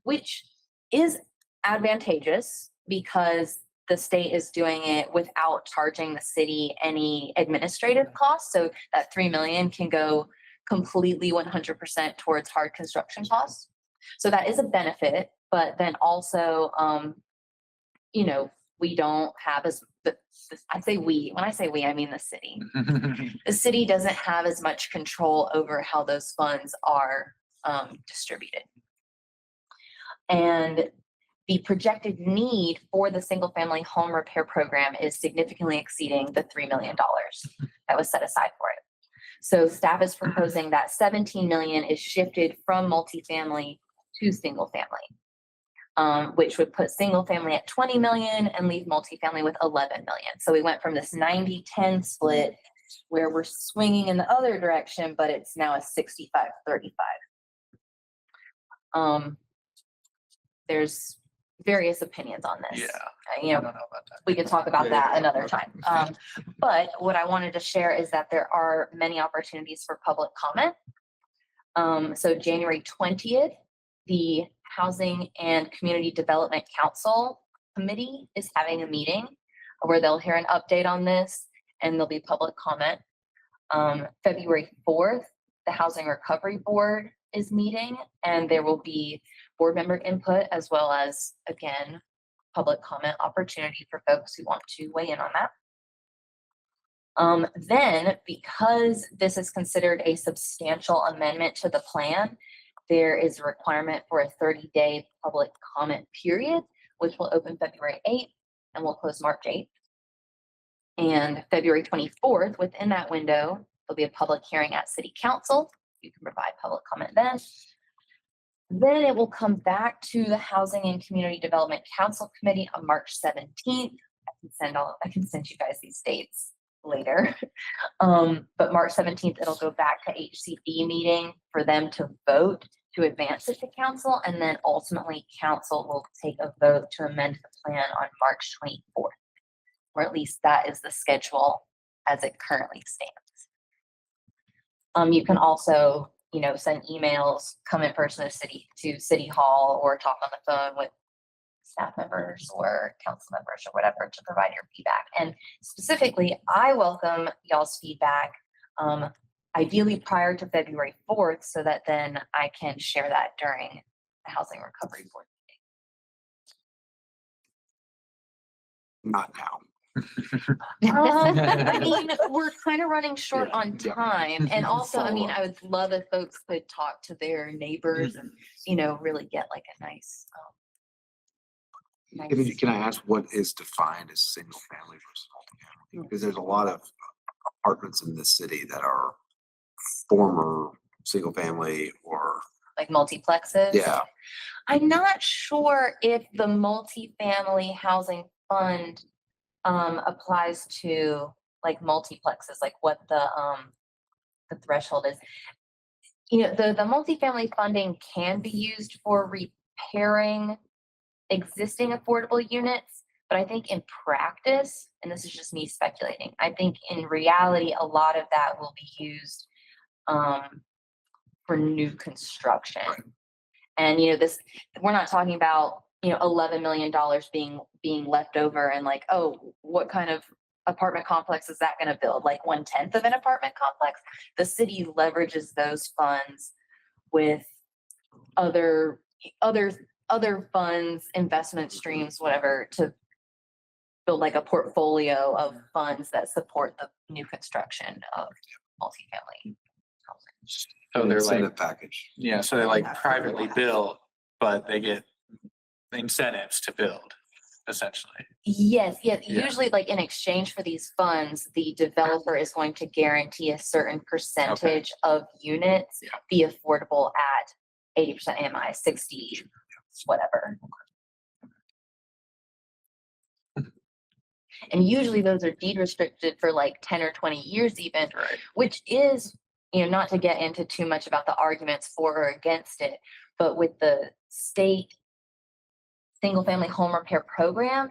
S1: which is advantageous because the state is doing it without charging the city any administrative costs. So that 3 million can go completely 100% towards hard construction costs. So that is a benefit, but then also, you know, we don't have I say we, when I say we, I mean the city. The city doesn't have as much control over how those funds are distributed. And the projected need for the single family home repair program is significantly exceeding the $3 million that was set aside for it. So staff is proposing that 17 million is shifted from multifamily to single family, which would put single family at 20 million and leave multifamily with 11 million. So we went from this 90-10 split where we're swinging in the other direction, but it's now a 65-35. There's various opinions on this. You know, we could talk about that another time. But what I wanted to share is that there are many opportunities for public comment. So January 20th, the Housing and Community Development Council Committee is having a meeting where they'll hear an update on this and there'll be public comment. February 4th, the Housing Recovery Board is meeting and there will be board member input as well as, again, public comment opportunity for folks who want to weigh in on that. Then, because this is considered a substantial amendment to the plan, there is a requirement for a 30-day public comment period, which will open February 8th and will close March 8th. And February 24th, within that window, there'll be a public hearing at City Council. You can provide public comment then. Then it will come back to the Housing and Community Development Council Committee on March 17th. I can send you guys these dates later. But March 17th, it'll go back to HCD meeting for them to vote to advance it to council. And then ultimately council will take a vote to amend the plan on March 24th, or at least that is the schedule as it currently stands. You can also, you know, send emails, come in person to City Hall, or talk on the phone with staff members or council members or whatever to provide your feedback. And specifically, I welcome y'all's feedback, ideally prior to February 4th, so that then I can share that during the Housing Recovery Board meeting.
S4: Not now.
S1: I mean, we're kind of running short
S4: Yeah,
S1: on
S4: yeah.
S1: time. And also, I mean,
S4: Follow up.
S1: I would love if folks could talk to their neighbors and, you know, really get like a nice.
S4: Can I ask what is defined as single family versus multifamily? Because there's a lot of apartments in this city that are former single family or,
S1: Like multiplexes.
S4: yeah.
S1: I'm not sure if the multifamily housing fund applies to like multiplexes, like what the threshold is. You know, the multifamily funding can be used for repairing existing affordable units, but I think in practice, and this is just me speculating, I think in reality, a lot of that will be used for new construction. And, you know, this, we're not talking about, you know, $11 million being left over and like, oh, what kind of apartment complex is that going to build? Like 1/10 of an apartment complex? The city leverages those funds with other funds, investment streams, whatever, to build like a portfolio of funds that support the new construction of multifamily housing.
S3: So they're like,
S4: Incentive package.
S3: yeah, so they're like privately built, but they get incentives to build, essentially.
S1: Yes, yeah,
S3: Yeah.
S1: usually like in exchange for these funds, the developer is going to guarantee a certain percentage of units
S3: Yeah.
S1: be affordable at 80% AMI, 60, whatever. And usually those are deed restricted for like 10 or 20 years even,
S3: Right.
S1: which is, you know, not to get into too much about the arguments for or against it, but with the state single family home repair program,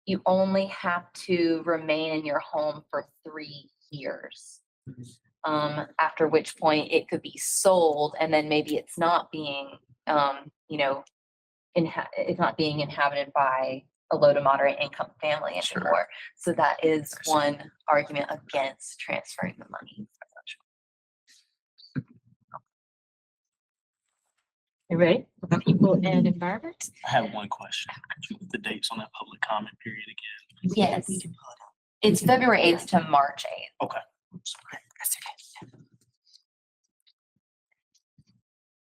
S1: you only have to remain in your home for 3 years. After which point it could be sold and then maybe it's not being, you know, it's not being inhabited by a low to moderate income family
S3: Sure.
S1: anymore. So that is one argument against transferring the money.
S2: You ready? People and environment?
S5: I have one question. Could you put the dates on that public comment period again?
S1: Yes. It's February 8th to March 8th.
S5: Okay.
S2: That's okay.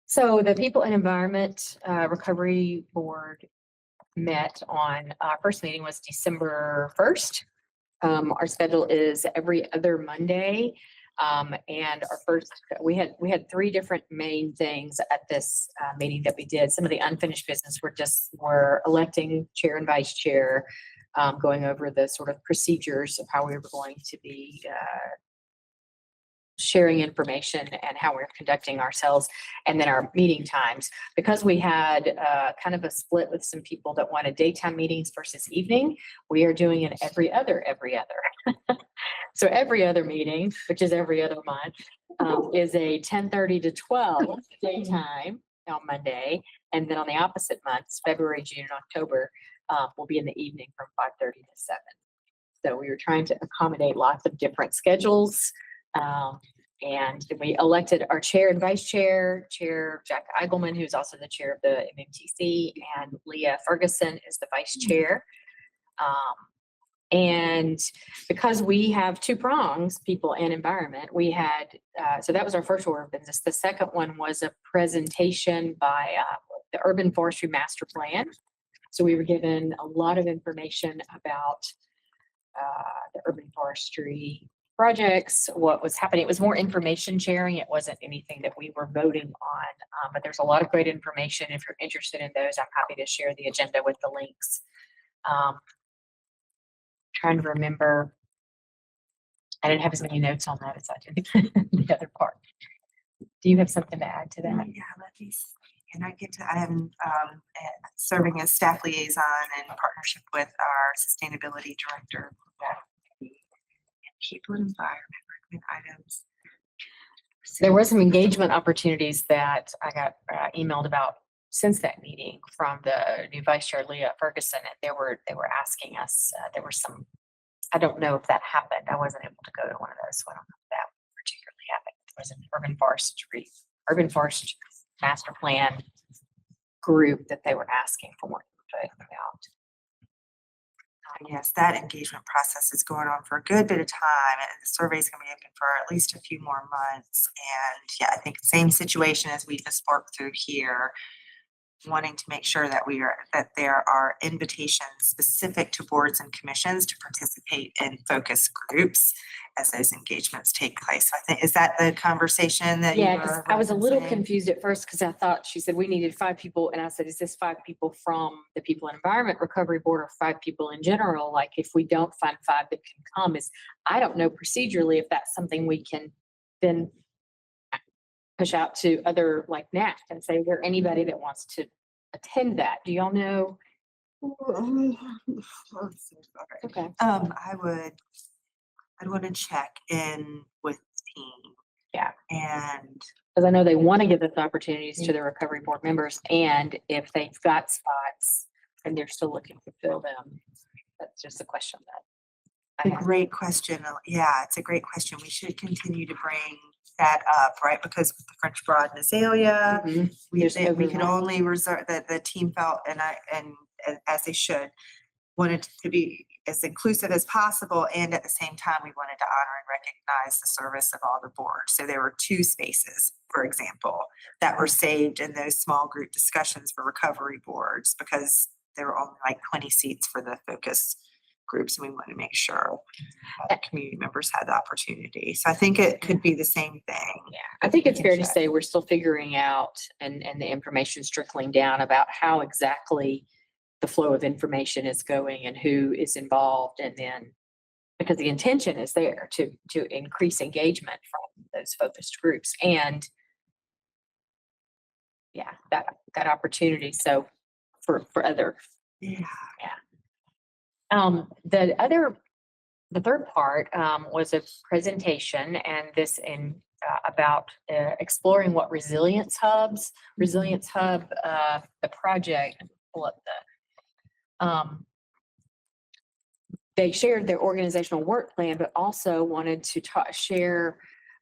S2: So the People and Environment Recovery Board met on, our first meeting was December 1st. Our schedule is every other Monday. And our first, we had three different main things at this meeting that we did. Some of the unfinished business were electing chair and vice chair, going over the sort of procedures of how we were going to be sharing information and how we're conducting ourselves, and then our meeting times. Because we had kind of a split with some people that wanted daytime meetings versus evening, we are doing an every other. So every other meeting, which is every other month, is a 10:30 to 12 daytime on Monday. And then on the opposite months, February, June, and October, will be in the evening from 5:30 to 7. So we were trying to accommodate lots of different schedules. And we elected our chair and vice chair, Chair Jack Eigelman, who's also the chair of the MMTC, and Leah Ferguson is the vice chair. And because we have two prongs, people and environment, we had, so that was our first order of business. The second one was a presentation by the Urban Forestry Master Plan. So we were given a lot of information about the urban forestry projects, what was happening. It was more information sharing. It wasn't anything that we were voting on, but there's a lot of great information. If you're interested in those, I'm happy to share the agenda with the links. Trying to remember, I didn't have as many notes on that as I did the other part. Do you have something to add to that?
S6: Yeah, let me see. And I am serving as staff liaison in partnership with our sustainability director. People and environment recommend items.
S2: There were some engagement opportunities that I got emailed about since that meeting from the new vice chair, Leah Ferguson. And they were asking us, there were some, I don't know if that happened. I wasn't able to go to one of those, so I don't know if that particularly happened. It was an urban forest master plan group that they were asking for more input about.
S6: Yes, that engagement process is going on for a good bit of time, and the survey is going to be open for at least a few more months. And yeah, I think same situation as we just worked through here, wanting to make sure that there are invitations specific to boards and commissions to participate in focus groups as those engagements take place. I think, is that the conversation that you
S2: Yeah, 'cause
S6: were
S2: I was a little
S6: referencing?
S2: confused at first because I thought she said we needed 5 people. And I said, is this 5 people from the People and Environment Recovery Board or 5 people in general? Like if we don't find 5 that can come, I don't know procedurally if that's something we can then push out to other like NAC and say, is there anybody that wants to attend that? Do y'all know? Okay.
S6: I'd want to check in with the team.
S2: Yeah.
S6: And
S2: Because I know they want to give those opportunities to the recovery board members, and if they've got spots and they're still looking to fill them, that's just a question that I
S6: a
S2: have.
S6: great question. Yeah, it's a great question. We should continue to bring that up, right? Because with the French Broad and Azalea,
S2: Mhm.
S6: we
S2: There's
S6: could
S2: overlap.
S6: only reserve that the team felt, and as they should, wanted to be as inclusive as possible. And at the same time, we wanted to honor and recognize the service of all the boards. So there were 2 spaces, for example, that were saved in those small group discussions for recovery boards because there were only like 20 seats for the focus groups. And we want to make sure that community members had the opportunity. So I think it could be the same thing.
S2: Yeah, I think it's
S6: can
S2: fair to
S6: check.
S2: say we're still figuring out and the information's trickling down about how exactly the flow of information is going and who is involved. And then, because the intention is there to increase engagement from those focused groups and yeah, that opportunity. So for other,
S6: Yeah.
S2: the other the third part was a presentation and this in about exploring what Resilience Hub, the project, pull up the, they shared their organizational work plan, but also wanted to share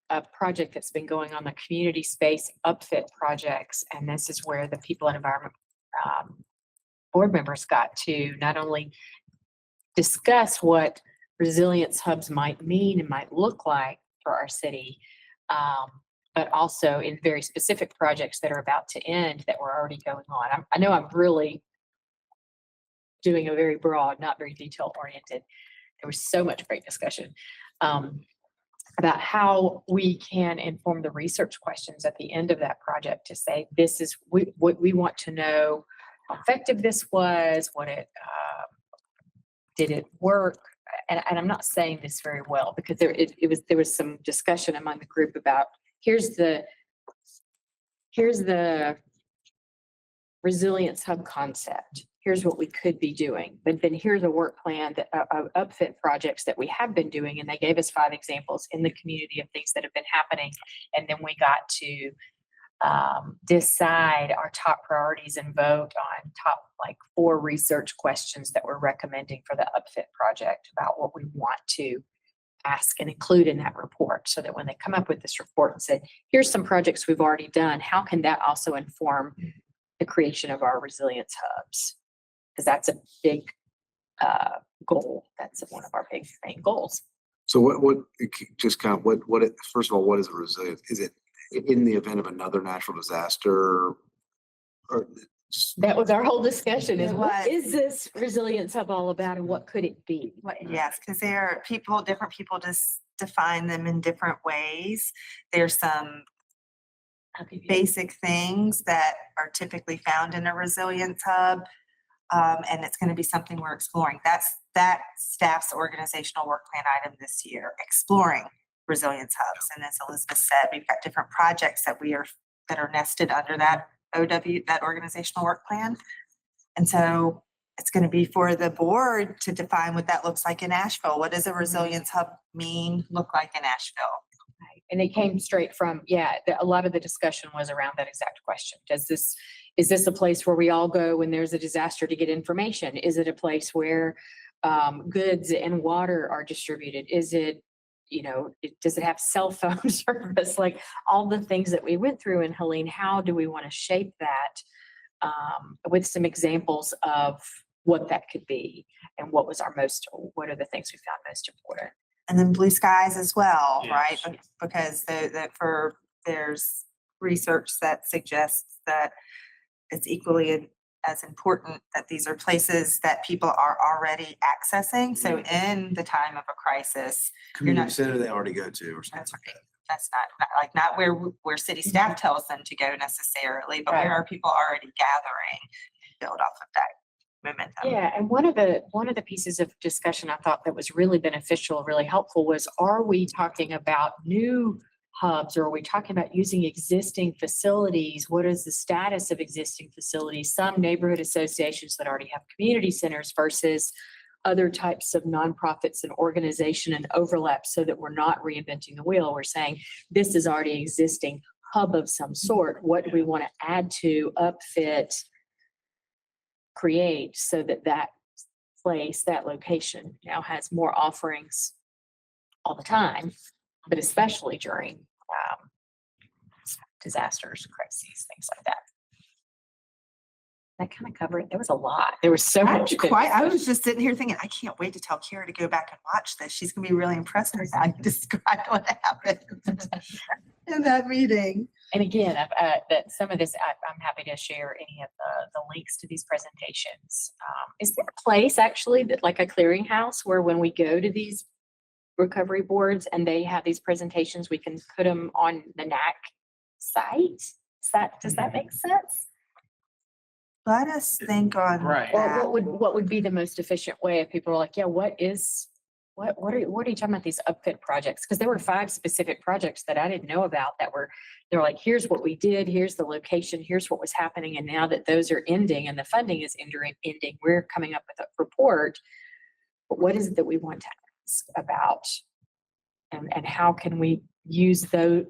S2: a project that's been going on, the community space upfit projects. And this is where the people and environment board members got to not only discuss what resilience hubs might mean and might look like for our city, but also in very specific projects that are about to end that were already going on. I know I'm really doing a very broad, not very detail oriented. There was so much great discussion about how we can inform the research questions at the end of that project to say, this is what we want to know, how effective this was, what it, did it work? And I'm not saying this very well because there was some discussion among the group about here's the resilience hub concept. Here's what we could be doing, but then here's a work plan that upfit projects that we have been doing. And they gave us 5 examples in the community of things that have been happening. And then we got to decide our top priorities and vote on top 4 research questions that we're recommending for the upfit project about what we want to ask and include in that report, so that when they come up with this report and said, here's some projects we've already done, how can that also inform the creation of our resilience hubs? Because that's a big goal. That's one of our big main goals.
S4: So just kind of first of all, what is a resilience? Is it in the event of another natural disaster? Or
S2: That was our whole discussion is
S6: It
S2: what
S6: was.
S2: is this resilience hub all about and what could it be?
S6: Yes, because there are different people just define them in different ways. There's some basic things that are typically found in a resilience hub. And it's going to be something we're exploring. That's staff's organizational work plan item this year, exploring resilience hubs. And as Elizabeth said, we've got different projects that are nested under that that organizational work plan. And so it's going to be for the board to define what that looks like in Asheville. What does a resilience hub look like in Asheville?
S2: Right. And it came straight from, a lot of the discussion was around that exact question. Is this a place where we all go when there's a disaster to get information? Is it a place where goods and water are distributed? Is it, does it have cell phone service? Like all the things that we went through. And Helene, how do we want to shape that with some examples of what that could be and what are the things we found most important?
S6: And then blue skies as well, right?
S5: Yes.
S6: Because there's research that suggests that it's equally as important that these are places that people are already accessing. So in the time of a crisis,
S4: community center they already go to or something
S6: that's
S4: like that.
S6: that's not where city staff tells them to go necessarily, but
S2: Right.
S6: where are people already gathering? Build off of that momentum.
S2: Yeah, and one of the pieces of discussion I thought that was really beneficial, really helpful was, are we talking about new hubs or are we talking about using existing facilities? What is the status of existing facilities? Some neighborhood associations that already have community centers versus other types of nonprofits and organization and overlap, so that we're not reinventing the wheel. We're saying this is already existing hub of some sort. What do we want to add to, upfit, create, so that place, that location now has more offerings all the time, but especially during disasters, crises, things like that. That kind of covered it. There was a lot. There was so much. good
S6: I
S2: discussion.
S6: was just sitting here thinking, I can't wait to tell Kara to go back and watch this. She's gonna be really impressed with how you described what happened in that meeting.
S2: And again, that some of this, I'm happy to share any of the links to these presentations. Is there a place actually that like a clearinghouse where when we go to these recovery boards and they have these presentations, we can put them on the NAC site? Does that make sense?
S6: Let us think on
S3: Right.
S2: Or
S6: that.
S2: what would be the most efficient way if people are like, what are you talking about these upfit projects? Because there were 5 specific projects that I didn't know about they're like, here's what we did, here's the location, here's what was happening. And now that those are ending and the funding is ending, we're coming up with a report. But what is it that we want to about and how can we use those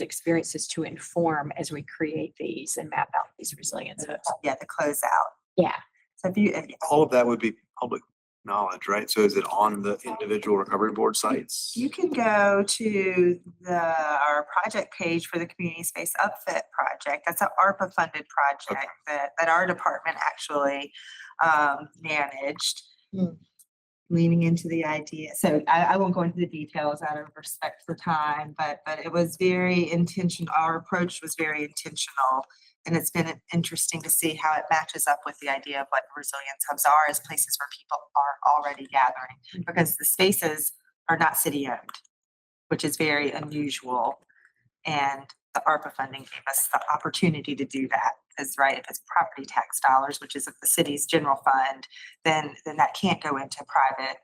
S2: experiences to inform as we create these and map out these resilience hubs.
S6: Yeah, the closeout.
S2: Yeah.
S6: So if you,
S4: All of that would be public knowledge, right? So is it on the individual recovery board sites?
S6: you can go to our project page for the Community Space Upfit project. That's an ARPA funded project that our department actually managed.
S2: Hmm.
S6: Leaning into the idea. So I won't go into the details out of respect for time, but it was very intentional. Our approach was very intentional. And it's been interesting to see how it matches up with the idea of what resilience hubs are as places where people are already gathering, because the spaces are not city owned, which is very unusual. And the ARPA funding gave us the opportunity to do that. Is right, if it's property tax dollars, which is of the city's general fund, then that can't go into private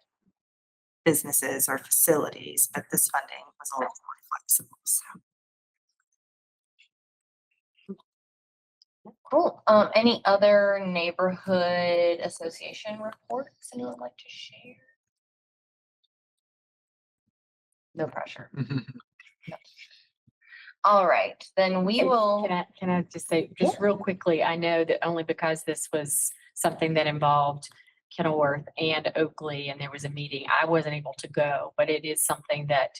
S6: businesses or facilities, but this funding was a little more flexible, so.
S1: Cool. Any other neighborhood association reports anyone would like to share? No pressure. All right, then we will.
S2: Can I just say, just real quickly, I know that only because this was something that involved Kenilworth and Oakley, and there was a meeting, I wasn't able to go, but it is something that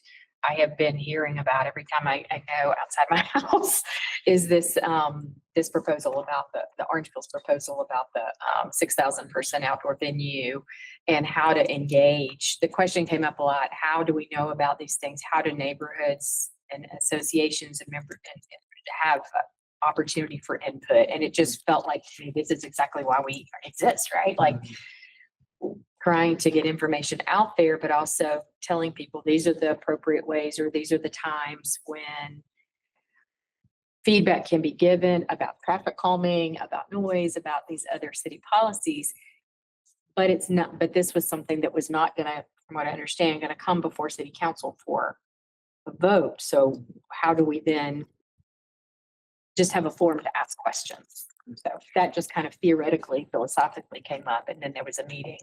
S2: I have been hearing about every time I go outside my house, is this, this proposal about the Orangeville's proposal about the 6,000 person outdoor venue and how to engage. The question came up a lot, how do we know about these things? How do neighborhoods and associations and members have opportunity for input? And it just felt like to me, this is exactly why we exist, right? Like trying to get information out there, but also telling people these are the appropriate ways, or these are the times when feedback can be given about traffic calming, about noise, about these other city policies. But it's not, but this was something that was not gonna, from what I understand, gonna come before city council for a vote. So how do we then just have a forum to ask questions? So that just kind of theoretically, philosophically came up, and then there was a meeting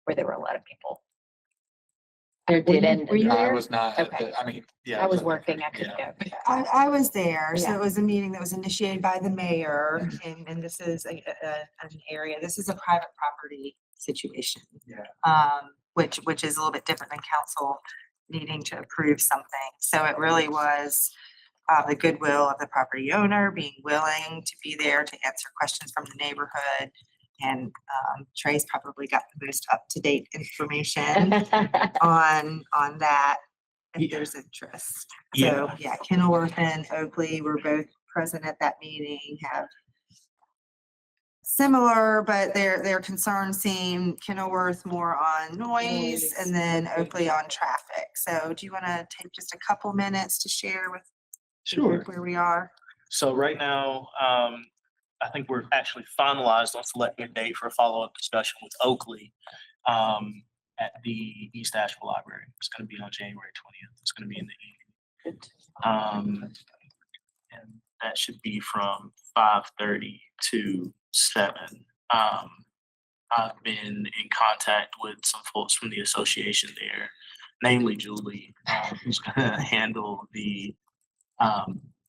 S2: where there were a lot of people. There did end. Were you
S3: I
S2: there?
S3: was not, at
S2: Okay.
S3: the- I mean, yeah.
S2: I was
S3: at the-
S2: working, I couldn't
S3: yeah.
S2: go.
S6: I was there, so
S2: Yeah.
S6: it was a meeting that was initiated by the mayor, and this is an area, this is a private property situation.
S3: Yeah.
S6: Which is a little bit different than council needing to approve something. So it really was the goodwill of the property owner being willing to be there to answer questions from the neighborhood. And Trey's probably got the most up-to-date information on that, if
S5: Yeah.
S6: there's interest.
S5: Yeah.
S6: So, yeah, Kenilworth and Oakley were both present at that meeting, have similar, but their concerns seem Kenilworth more on noise and then Oakley on traffic. So do you want to take just a couple minutes to share with the group where we are?
S5: So right now, I think we're actually finalized on selecting a date for a follow-up discussion with Oakley at the East Asheville Library. It's going to be on January 20th. It's going to be in the evening. And that should be from 5:30 to 7. I've been in contact with some folks from the association there, namely Julie, who's going to handle the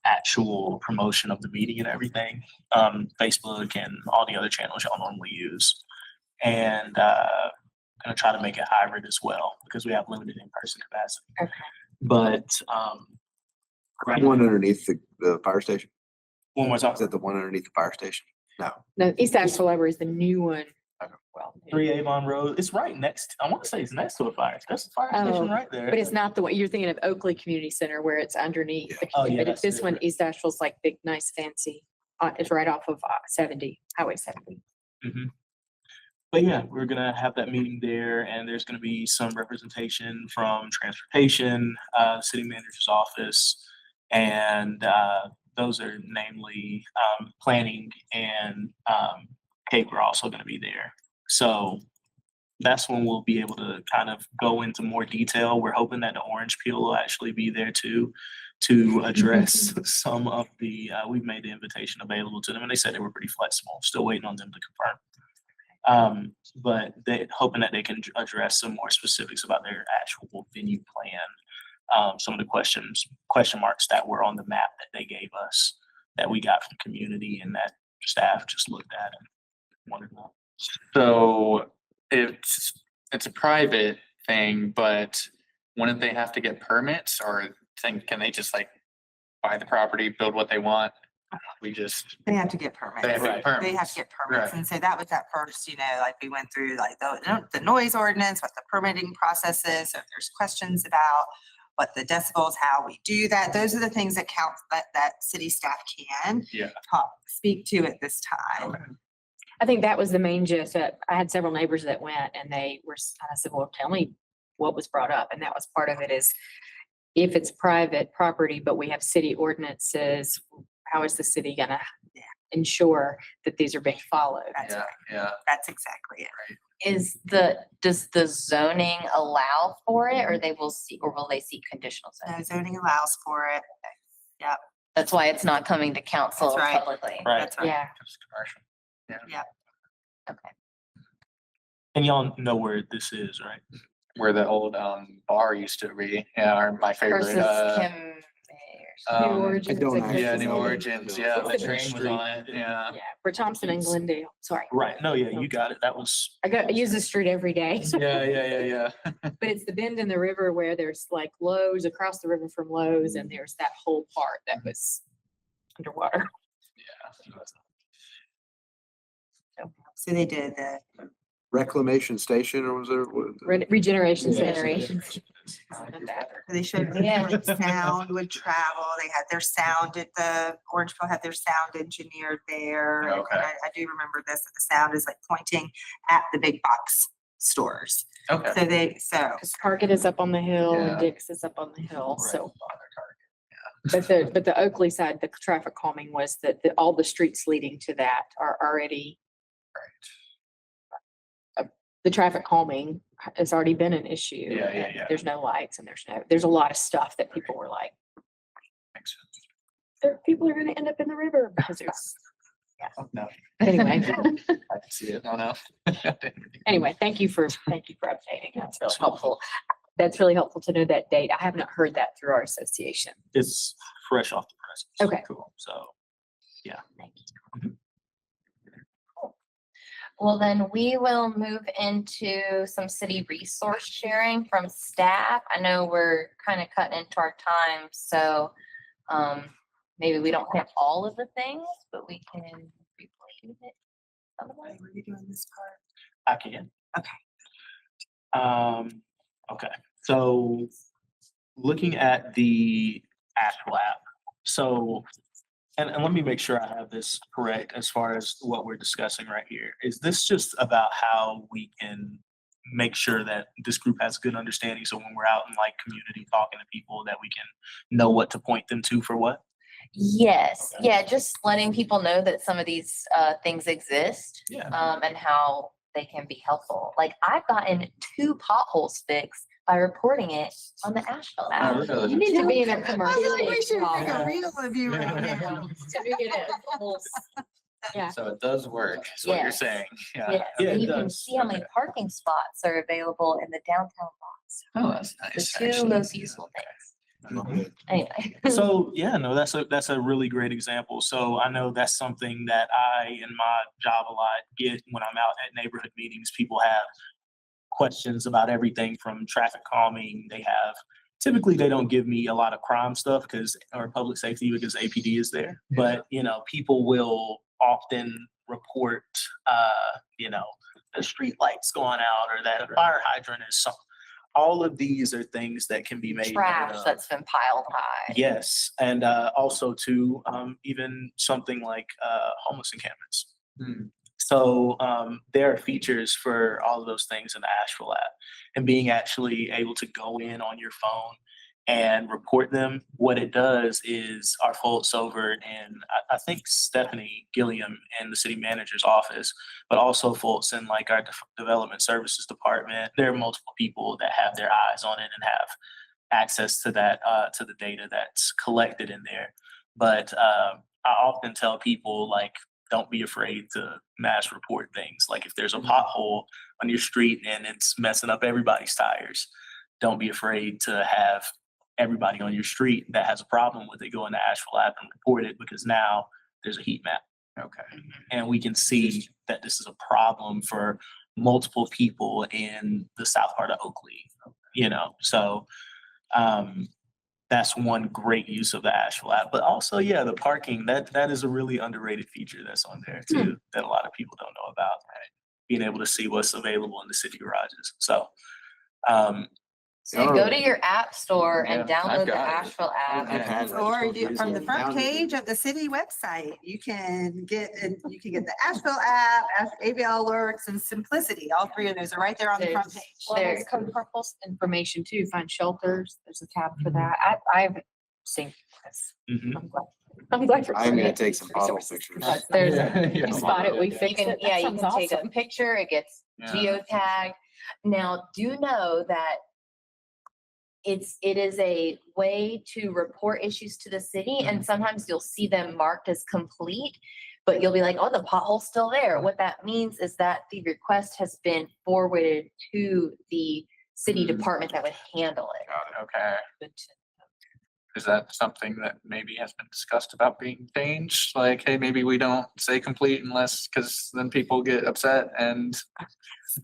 S5: actual promotion of the meeting and everything, Facebook and all the other channels y'all normally use. And gonna try to make it hybrid as well, because we have limited in-person capacity.
S2: Okay.
S5: But right,
S4: One underneath the fire station?
S5: one more time.
S4: Is that the one underneath the fire station? No.
S2: No, East Asheville Library is the new one. Well,
S5: 3 Avon Road. It's right next, I want to say it's next to a fire. That's a fire station
S2: Oh,
S5: right there.
S2: but it's not the one, you're thinking of Oakley Community Center where it's underneath. the
S5: Oh, yeah,
S2: But
S5: that's
S2: this one,
S5: different.
S2: East Asheville's like big, nice, fancy. It's right off of 70, Highway 70.
S5: But yeah, we're gonna have that meeting there, and there's gonna be some representation from transportation, city manager's office, and those are namely planning and Cape are also gonna be there. So that's when we'll be able to kind of go into more detail. We're hoping that the orange peel will actually be there too, to address some of the, we've made the invitation available to them, and they said they were pretty flexible. Still waiting on them to confirm. But they hoping that they can address some more specifics about their actual venue plan. Some of the question marks that were on the map that they gave us that we got from community and that staff just looked at and wanted to know.
S3: So it's a private thing, but wouldn't they have to get permits or can they just like buy the property, build what they want? We just,
S6: They have to get permits.
S3: They have to get
S6: They have
S3: permits.
S6: to get permits.
S3: Right.
S6: And so that was at first, like we went through like the noise ordinance, what the permitting process is. So if there's questions about what the decibels, how we do that, those are the things that count, that city staff can
S3: yeah.
S6: speak to at this time.
S3: Okay.
S2: I think that was the main gist. I had several neighbors that went and they were, I said, well, tell me what was brought up. And that was part of it is if it's private property, but we have city ordinances, how is the city gonna ensure that these are being followed?
S6: That's right.
S3: Yeah.
S6: That's exactly it.
S1: Does the zoning allow for it or will they seek conditional zoning?
S6: No, zoning allows for it.
S1: That's why it's not coming to council
S6: That's right.
S1: publicly.
S5: Right.
S6: That's right.
S2: Yeah,
S3: Just commercial.
S1: Okay.
S5: And y'all know where this is, right?
S3: Where the old bar used to be. Yeah, my favorite.
S1: Versus Kim May or something.
S2: New
S3: um,
S2: Origins.
S4: don't
S2: and
S4: actually
S3: Yeah,
S2: Christmas
S3: New
S4: know.
S2: Lane.
S3: Origins. Yeah, the
S2: What's the
S3: train
S2: next
S3: was on it. Yeah.
S2: Yeah, for Thompson and Glendale, sorry.
S5: Right. No, yeah, you got it. That was,
S2: I use this street every day.
S3: Yeah.
S2: But it's the bend in the river where there's like Lowe's across the river from Lowe's and there's that whole part that was underwater.
S6: So they did the
S4: Reclamation station or was there?
S2: Regeneration Center.
S1: Generations.
S6: They showed
S1: Yeah.
S6: like sound would travel. They had their sound at the Orangeville had their sound engineered there. And
S3: Okay.
S6: I do remember this, that the sound is like pointing at the big box stores.
S3: Okay.
S2: Because Target is up on the hill
S3: Yeah.
S2: and Dick's is up on the hill,
S3: Right.
S2: so. But the Oakley side, the traffic calming was that all the streets leading to that are already. The traffic calming has already been an issue.
S3: Yeah.
S2: and There's no lights and there's a lot of stuff that people were like,
S3: Makes sense.
S2: people are gonna end up in the river because there's,
S3: No,
S2: anyway.
S3: I can see it. Oh, no.
S2: Anyway, thank you for updating. That's really helpful. That's really helpful to know that date. I have not heard that through our association.
S5: it's fresh off the press.
S2: Okay.
S5: Cool. So,
S2: Thank you.
S1: Well, then we will move into some city resource sharing from staff. I know we're kind of cutting into our time, so maybe we don't have all of the things, but we can replay it. Otherwise,
S6: Were you doing this part?
S5: I can.
S6: Okay.
S5: Okay, so looking at the actual app, so, and let me make sure I have this correct as far as what we're discussing right here. Is this just about how we can make sure that this group has good understanding? So when we're out in like community talking to people that we can know what to point them to for what?
S1: yes, yeah, just letting people know that some of these things exist
S5: Yeah.
S1: and how they can be helpful. Like I've gotten 2 potholes fixed by reporting it on the Asheville
S3: Oh,
S1: app.
S3: really?
S2: You need to be in a
S6: I
S2: commercial.
S6: was like, we should make
S5: Yeah.
S6: a reel of you right now.
S2: Yeah.
S3: So it does work, is what you're
S1: Yes.
S3: saying.
S1: Yes,
S5: Yeah,
S1: and
S5: it
S1: you can
S5: does.
S1: see how many
S3: Okay.
S1: parking spots are available in the downtown lots.
S3: Oh, that's
S1: The
S3: nice.
S1: 2
S3: actually.
S1: most useful things. Anyway.
S5: So, yeah, no, that's a really great example. So I know that's something that I, in my job a lot, get when I'm out at neighborhood meetings. People have questions about everything from traffic calming. Typically, they don't give me a lot of crime stuff or public safety because APD is there. But, people will often report, the street lights going out or that a fire hydrant is something. All of these are things that can be made. note
S1: Trash
S5: of.
S1: that's been piled high.
S5: Yes, and also too, even something like homeless encampments.
S3: Hmm.
S5: So there are features for all of those things in the Asheville app, and being actually able to go in on your phone and report them. What it does is our folks over in I think Stephanie Gilliam in the city manager's office, but also folks in like our development services department. There are multiple people that have their eyes on it and have access to that to the data that's collected in there. But I often tell people like don't be afraid to mass report things. Like if there's a pothole on your street and it's messing up everybody's tires, don't be afraid to have everybody on your street that has a problem with it go into Asheville app and report it, because now there's a heat map.
S3: Okay.
S5: And we can see that this is a problem for multiple people in the south part of Oakley, so that's one great use of the Asheville app. But also, yeah, the parking, that is a really underrated feature that's on there too, that a lot of people don't know about, right? Being able to see what's available in the city garages. So,
S1: So go to your app store and
S3: Yeah, I've
S1: download the
S3: got it.
S1: Asheville app.
S4: I've had it.
S6: Or
S4: I just
S6: you, from the
S4: don't
S6: front
S4: use it.
S6: page of the city website, you can get the Asheville app, ABL alerts, and Simplicity. All three of those are right there on the front page.
S2: Well, there's code purple information too, find shelters, there's a tab for that. I haven't seen this.
S5: mhm.
S2: I'm glad you're.
S4: I'm gonna
S2: bringing
S4: take some bottle
S2: resources.
S4: pictures.
S1: There's,
S3: Yeah.
S2: You spot it, we
S1: you
S2: fix
S1: can,
S2: it.
S1: yeah,
S2: That
S1: you
S2: sounds
S1: can take a
S2: awesome.
S1: picture, it gets
S3: Yeah.
S1: geotagged. Now, do know that it is a way to report issues to the city, and sometimes you'll see them marked as complete, but you'll be like, oh, the pothole's still there. What that means is that the request has been forwarded to the city department that would handle it.
S3: Got it. Okay. Is that something that maybe has been discussed about being changed? Like, hey, maybe we don't say complete unless, because then people get upset and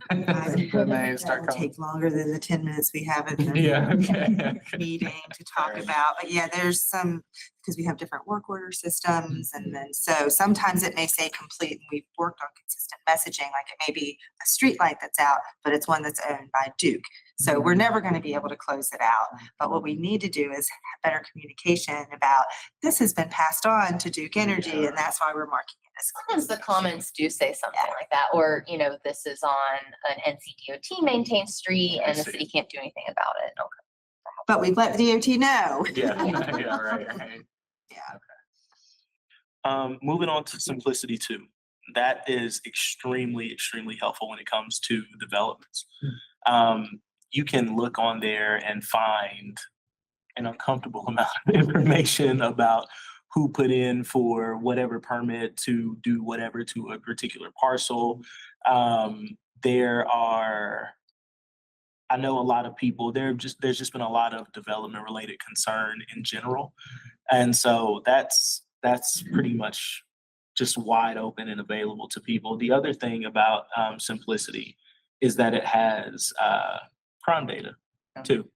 S3: then they start
S6: That'll
S3: coming.
S6: take longer than the 10 minutes we have in the
S3: Yeah, okay.
S6: meeting to talk
S3: Alright.
S6: about. But yeah, there's some, because we have different work order systems, and then, so sometimes it may say complete, and we've worked on consistent messaging, like it may be a street light that's out, but it's one that's owned by Duke. So we're never gonna be able to close it out. But what we need to do is have better communication about, this has been passed on to Duke Energy, and that's why we're marking it as.
S1: Sometimes the comments do say something like that, or, this is on an NCDOT maintained street
S3: I
S1: and the
S3: see.
S1: city can't do anything about it.
S6: But we've let the DOT know.
S3: Yeah, yeah, right.
S5: Moving on to Simplicity 2. That is extremely, extremely helpful when it comes to developments. You can look on there and find an uncomfortable amount of information about who put in for whatever permit to do whatever to a particular parcel. I know a lot of people, there's just been a lot of development related concern in general. And so that's pretty much just wide open and available to people. The other thing about Simplicity is that it has crime data too.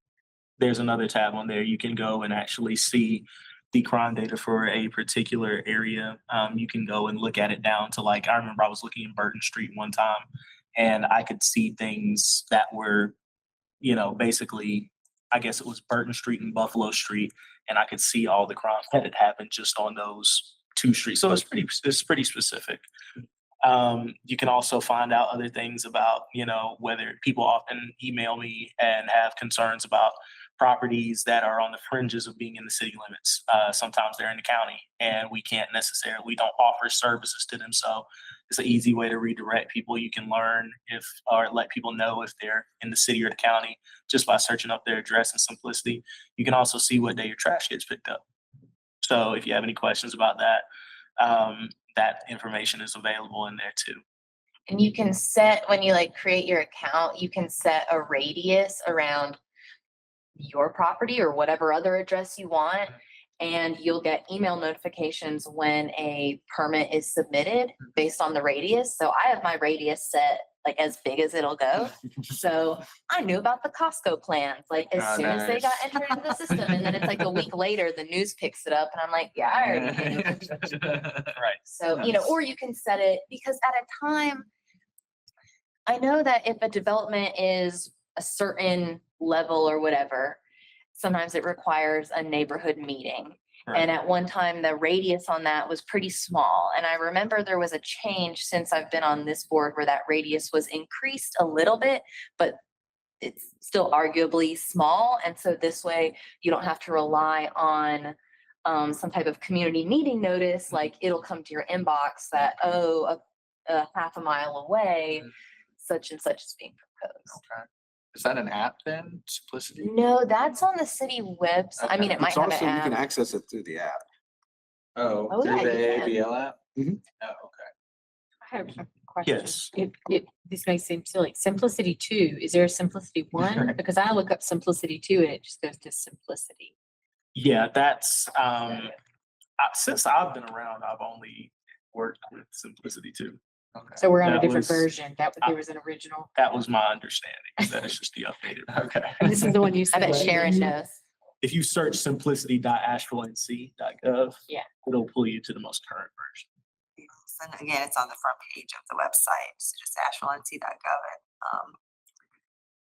S5: There's another tab on there. You can go and actually see the crime data for a particular area. You can go and look at it down to, like, I remember I was looking in Burton Street one time and I could see things that were, basically, I guess it was Burton Street and Buffalo Street, and I could see all the crime that had happened just on those two streets. So it's pretty specific. You can also find out other things about, whether people often email me and have concerns about properties that are on the fringes of being in the city limits. Sometimes they're in the county and we don't offer services to them. So it's an easy way to redirect people. You can learn or let people know if they're in the city or the county just by searching up their address in Simplicity. You can also see what day your trash gets picked up. So if you have any questions about that, that information is available in there too.
S1: And you can set, when you create your account, you can set a radius around your property or whatever other address you want. And you'll get email notifications when a permit is submitted based on the radius. So I have my radius set as big as it'll go. So I knew about the Costco plans, as
S3: Oh,
S1: soon as they got
S3: nice.
S1: entered into the system. And then it's a week later, the news picks it up and I'm like, yeah, I already knew.
S5: Right.
S1: So, or you can set it, because at a time, I know that if a development is a certain level or whatever, sometimes it requires a neighborhood meeting.
S3: Right.
S1: And at one time, the radius on that was pretty small. And I remember there was a change since I've been on this board where that radius was increased a little bit, but it's still arguably small. And so this way you don't have to rely on some type of community meeting notice, like it'll come to your inbox that, a half a mile away, such and such is being proposed.
S3: Okay. Is that an app then, Simplicity?
S1: No, that's on the city website. I mean,
S3: Okay.
S1: it might
S4: It's
S1: have an
S4: also, you can
S1: app.
S4: access it through the app.
S1: Oh,
S3: Through
S1: yeah,
S3: the
S1: you can.
S3: ABL app?
S4: Mhm.
S3: Oh, okay.
S2: have a question.
S5: Yes.
S2: This may seem silly. Simplicity 2, is there a Simplicity 1? Because I look up Simplicity 2 and it just goes to Simplicity.
S5: Yeah, that's, since I've been around, I've only worked with Simplicity 2.
S3: Okay.
S2: So we're on a
S5: That
S2: different
S5: was-
S2: version. There was an original.
S5: That was my understanding, is that it's just the updated. Okay.
S2: And this is the one you
S1: I
S2: said.
S1: bet Sharon knows.
S5: If you search simplicity.ashevillennc.gov.
S2: Yeah.
S5: It'll pull you to the most current version.
S6: And again, it's on the front page of the website, so just ashevillennc.gov.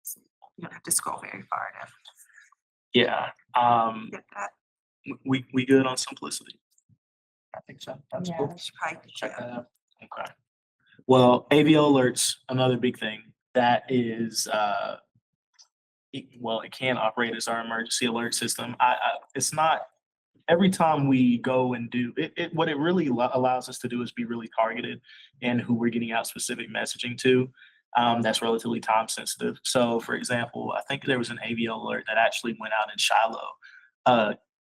S6: So you don't have to scroll very far to
S5: Yeah,
S6: get that.
S5: we good on simplicity?
S3: I think so. That's
S6: Yeah,
S3: cool.
S6: we should probably
S3: Check that out.
S5: Okay. Well, AVL alerts, another big thing. That is, it can operate as our emergency alert system. It's not, every time we go and do it, what it really allows us to do is be really targeted in who we're getting out specific messaging to. That's relatively time sensitive. So for example, I think there was an AVL alert that actually went out in Shiloh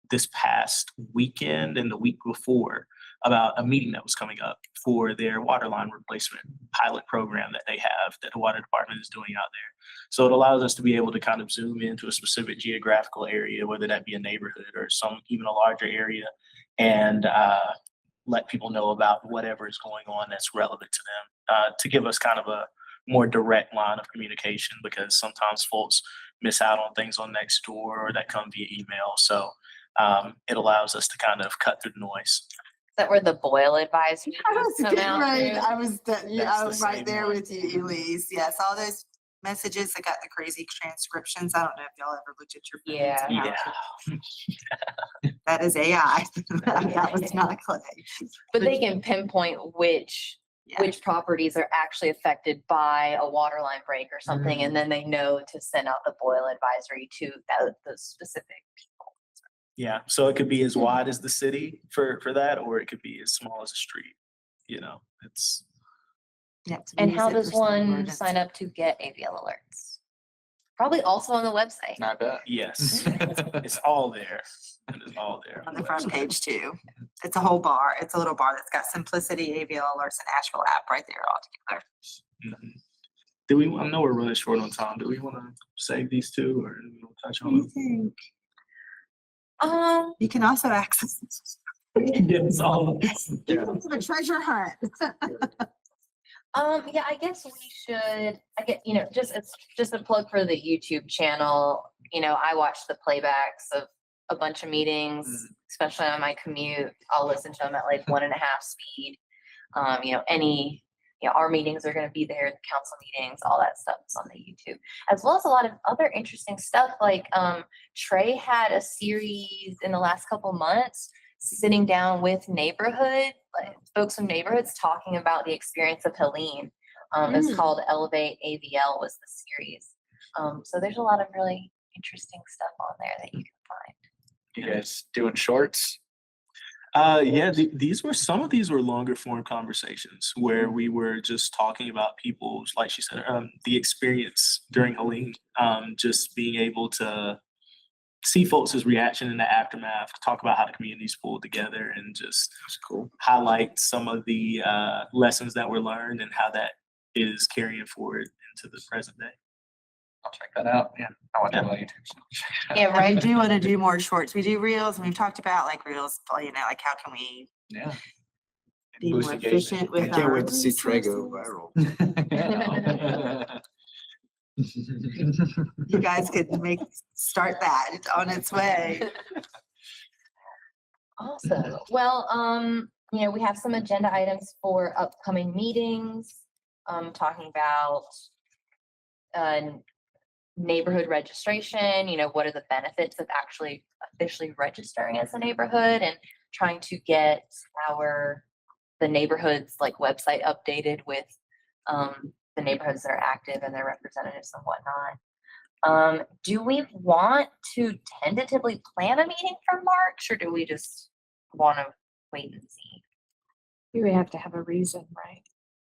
S5: this past weekend and the week before about a meeting that was coming up for their water line replacement pilot program that they have, that the water department is doing out there. So it allows us to be able to kind of zoom into a specific geographical area, whether that be a neighborhood or even a larger area, and let people know about whatever is going on that's relevant to them, to give us kind of a more direct line of communication, because sometimes folks miss out on things on Nextdoor or that come via email. So it allows us to kind of cut through the noise.
S1: Is that where the boil advisory
S6: I was
S1: come out
S6: right.
S1: through?
S6: I was
S5: the
S6: right
S5: same
S6: there
S5: one.
S6: with you, Elise. Yes, all those messages that got the crazy transcriptions. I don't know if y'all ever looked at your phones.
S1: Yeah.
S6: and how
S5: Yeah.
S6: That is AI. That was not Clay.
S1: But they can pinpoint which
S6: Yeah.
S1: properties are actually affected by a water line break or something, and then they know to send out the boil advisory to those specific people.
S5: Yeah, so it could be as wide as the city for that, or it could be as small as a street. You know, it's
S6: Yeah, to
S1: And
S6: use
S1: how
S6: it
S1: does
S6: for some
S1: one
S6: emergency.
S1: sign up to get AVL alerts? Probably also on the website.
S3: I bet.
S5: yes, it's all there. It is all there.
S6: On the front page too. It's a whole bar. It's a little bar that's got Simplicity, AVL Alerts, and Asheville app right there all together.
S5: Mhm. Do we? I know we're running short on time. Do we want to save these two, or do we want to touch
S6: What do
S5: on
S6: you think?
S1: Um,
S6: You can also access
S5: them? Yes, all.
S6: a treasure hunt.
S1: yeah, I guess we should, it's just a plug for the YouTube channel. I watch the playbacks of a bunch of meetings, especially on my commute. I'll listen to them at like 1.5 speed. Our meetings are gonna be there, the council meetings, all that stuff is on the YouTube. As well as a lot of other interesting stuff, like Trey had a series in the last couple months, sitting down with folks from neighborhoods talking about the experience of Helene. It's called Elevate AVL was the series. So there's a lot of really interesting stuff on there that you can find.
S3: You guys doing shorts?
S5: Yeah, some of these were longer form conversations where we were just talking about people's, like she said, the experience during Helene, just being able to see folks' reaction in the aftermath, talk about how the communities pulled together, and just
S4: That's cool.
S5: highlight some of the lessons that were learned and how that is carrying forward into the present day.
S3: I'll check that out. Yeah. I want to
S5: Yeah.
S3: on YouTube. So
S1: Yeah,
S6: I
S1: right.
S6: do want to do more shorts. We do reels and we've talked about like reels, like how can we
S3: Yeah.
S6: be
S3: Boost
S6: more
S3: engagement.
S6: efficient
S4: I
S6: with
S4: can't
S6: our
S4: wait to see Trey go
S6: resources?
S4: viral.
S6: You guys could start that. It's on its way.
S1: Awesome. Well, we have some agenda items for upcoming meetings, talking about neighborhood registration, what are the benefits of actually officially registering as a neighborhood, and trying to get the neighborhoods like website updated with the neighborhoods that are active and their representatives and whatnot. Do we want to tentatively plan a meeting for March, or do we just want to wait and see?
S2: We would have to have a reason, right?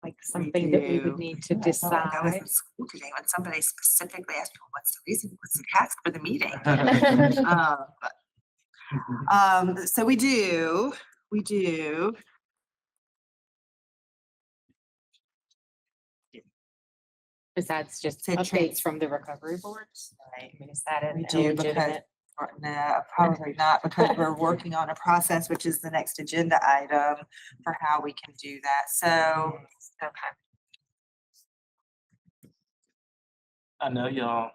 S2: Like something that we
S6: do.
S2: would need to
S6: I was
S2: decide.
S6: in school today when somebody specifically asked me, what's the reason, what's the task for the meeting? So we do.
S2: Besides just
S6: To change-
S2: updates from the recovery boards?
S6: Right.
S2: I mean, is that
S6: We
S2: a
S6: do because,
S2: legitimate?
S6: no, probably not, because we're working on a process, which is the next agenda item for how we can do that. So,
S2: Okay.
S5: I know y'all,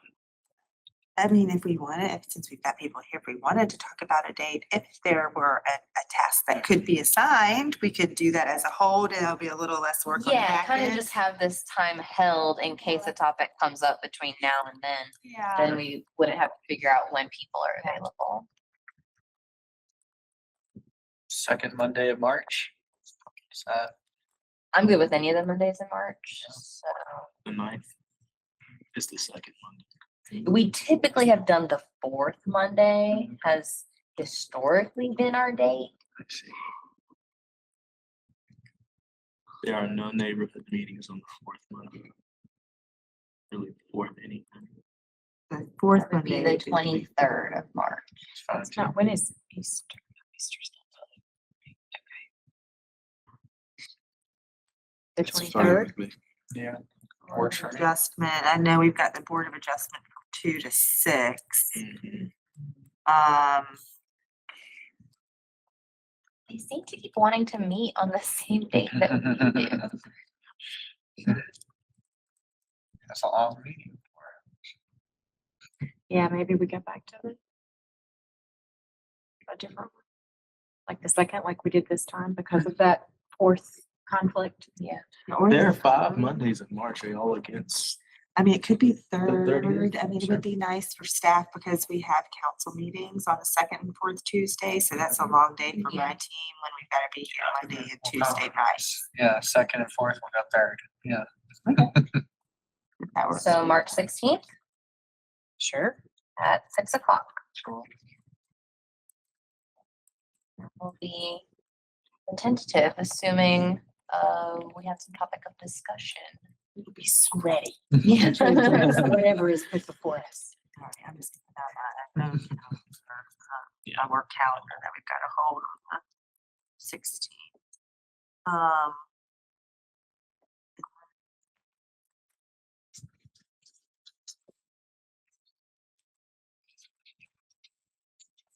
S6: I mean, if we wanted, since we've got people here, if we wanted to talk about a date, if there were a task that could be assigned, we could do that as a hold and it'll be a little less work on the
S1: Yeah,
S6: back
S1: kind of
S6: end.
S1: just have this time held in case a topic comes up between now and then.
S6: Yeah.
S1: Then we wouldn't have to figure out when people are available.
S5: second Monday of March. Is that
S1: I'm good with any of the Mondays in March, so.
S5: the 9th? It's the second Monday.
S1: We typically have done the fourth Monday, has historically been our date.
S5: Let's see. There are no neighborhood meetings on the fourth Monday. Really, fourth anything.
S6: The fourth
S1: That would be
S6: Monday.
S1: the 23rd of March.
S5: It's fine
S2: It's
S5: too.
S2: not, when is Easter? Easter's not. The
S4: That's fine
S2: 23rd?
S4: with me.
S5: Yeah.
S6: Board
S5: Works
S6: of
S5: for me.
S6: Adjustment, I know we've got the Board of Adjustment from 2 to 6.
S5: Mhm.
S1: They seem to keep wanting to meet on the same date that we do.
S3: That's a long meeting.
S2: Yeah, maybe we get back to it. A different one. Like the second, like we did this time because of that fourth conflict.
S1: Yeah.
S6: Or
S5: There
S6: the
S5: are 5
S6: third.
S5: Mondays in March, they all against.
S6: I mean, it could be
S5: 30th,
S6: third. I mean, it
S5: sure.
S6: would be nice for staff because we have council meetings on the second and fourth Tuesday. So that's a long day for my team when we've got to be here Monday and Tuesday nights.
S3: Yeah, second and fourth, we'll go third. Yeah.
S6: That works.
S1: So March 16th
S2: Sure.
S1: at 6 o'clock. That will be the tentative, assuming we have some topic of discussion.
S2: We'll be ready.
S1: Yeah.
S2: Whatever is put before us.
S6: All right, I'm just thinking about that. I know, our work calendar that we've got to hold on the 16th.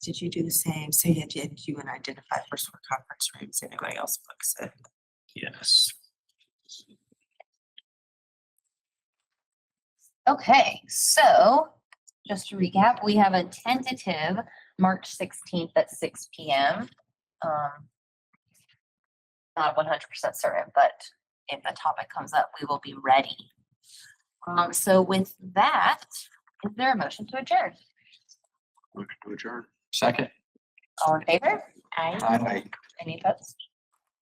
S6: Did you do the same? So you did, you and identify first for conference rooms, anybody else books it?
S5: Yes.
S1: Okay, so just to recap, we have a tentative March 16th at 6 PM. Not 100% certain, but if a topic comes up, we will be ready. So with that, is there a motion to adjourn?
S3: We're going to adjourn. Second.
S1: All in favor?
S3: Aye.
S1: Any opposed?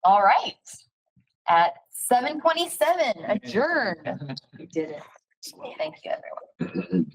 S1: All right. At 7:27, adjourned.
S2: We did it.
S1: Thank you, everyone.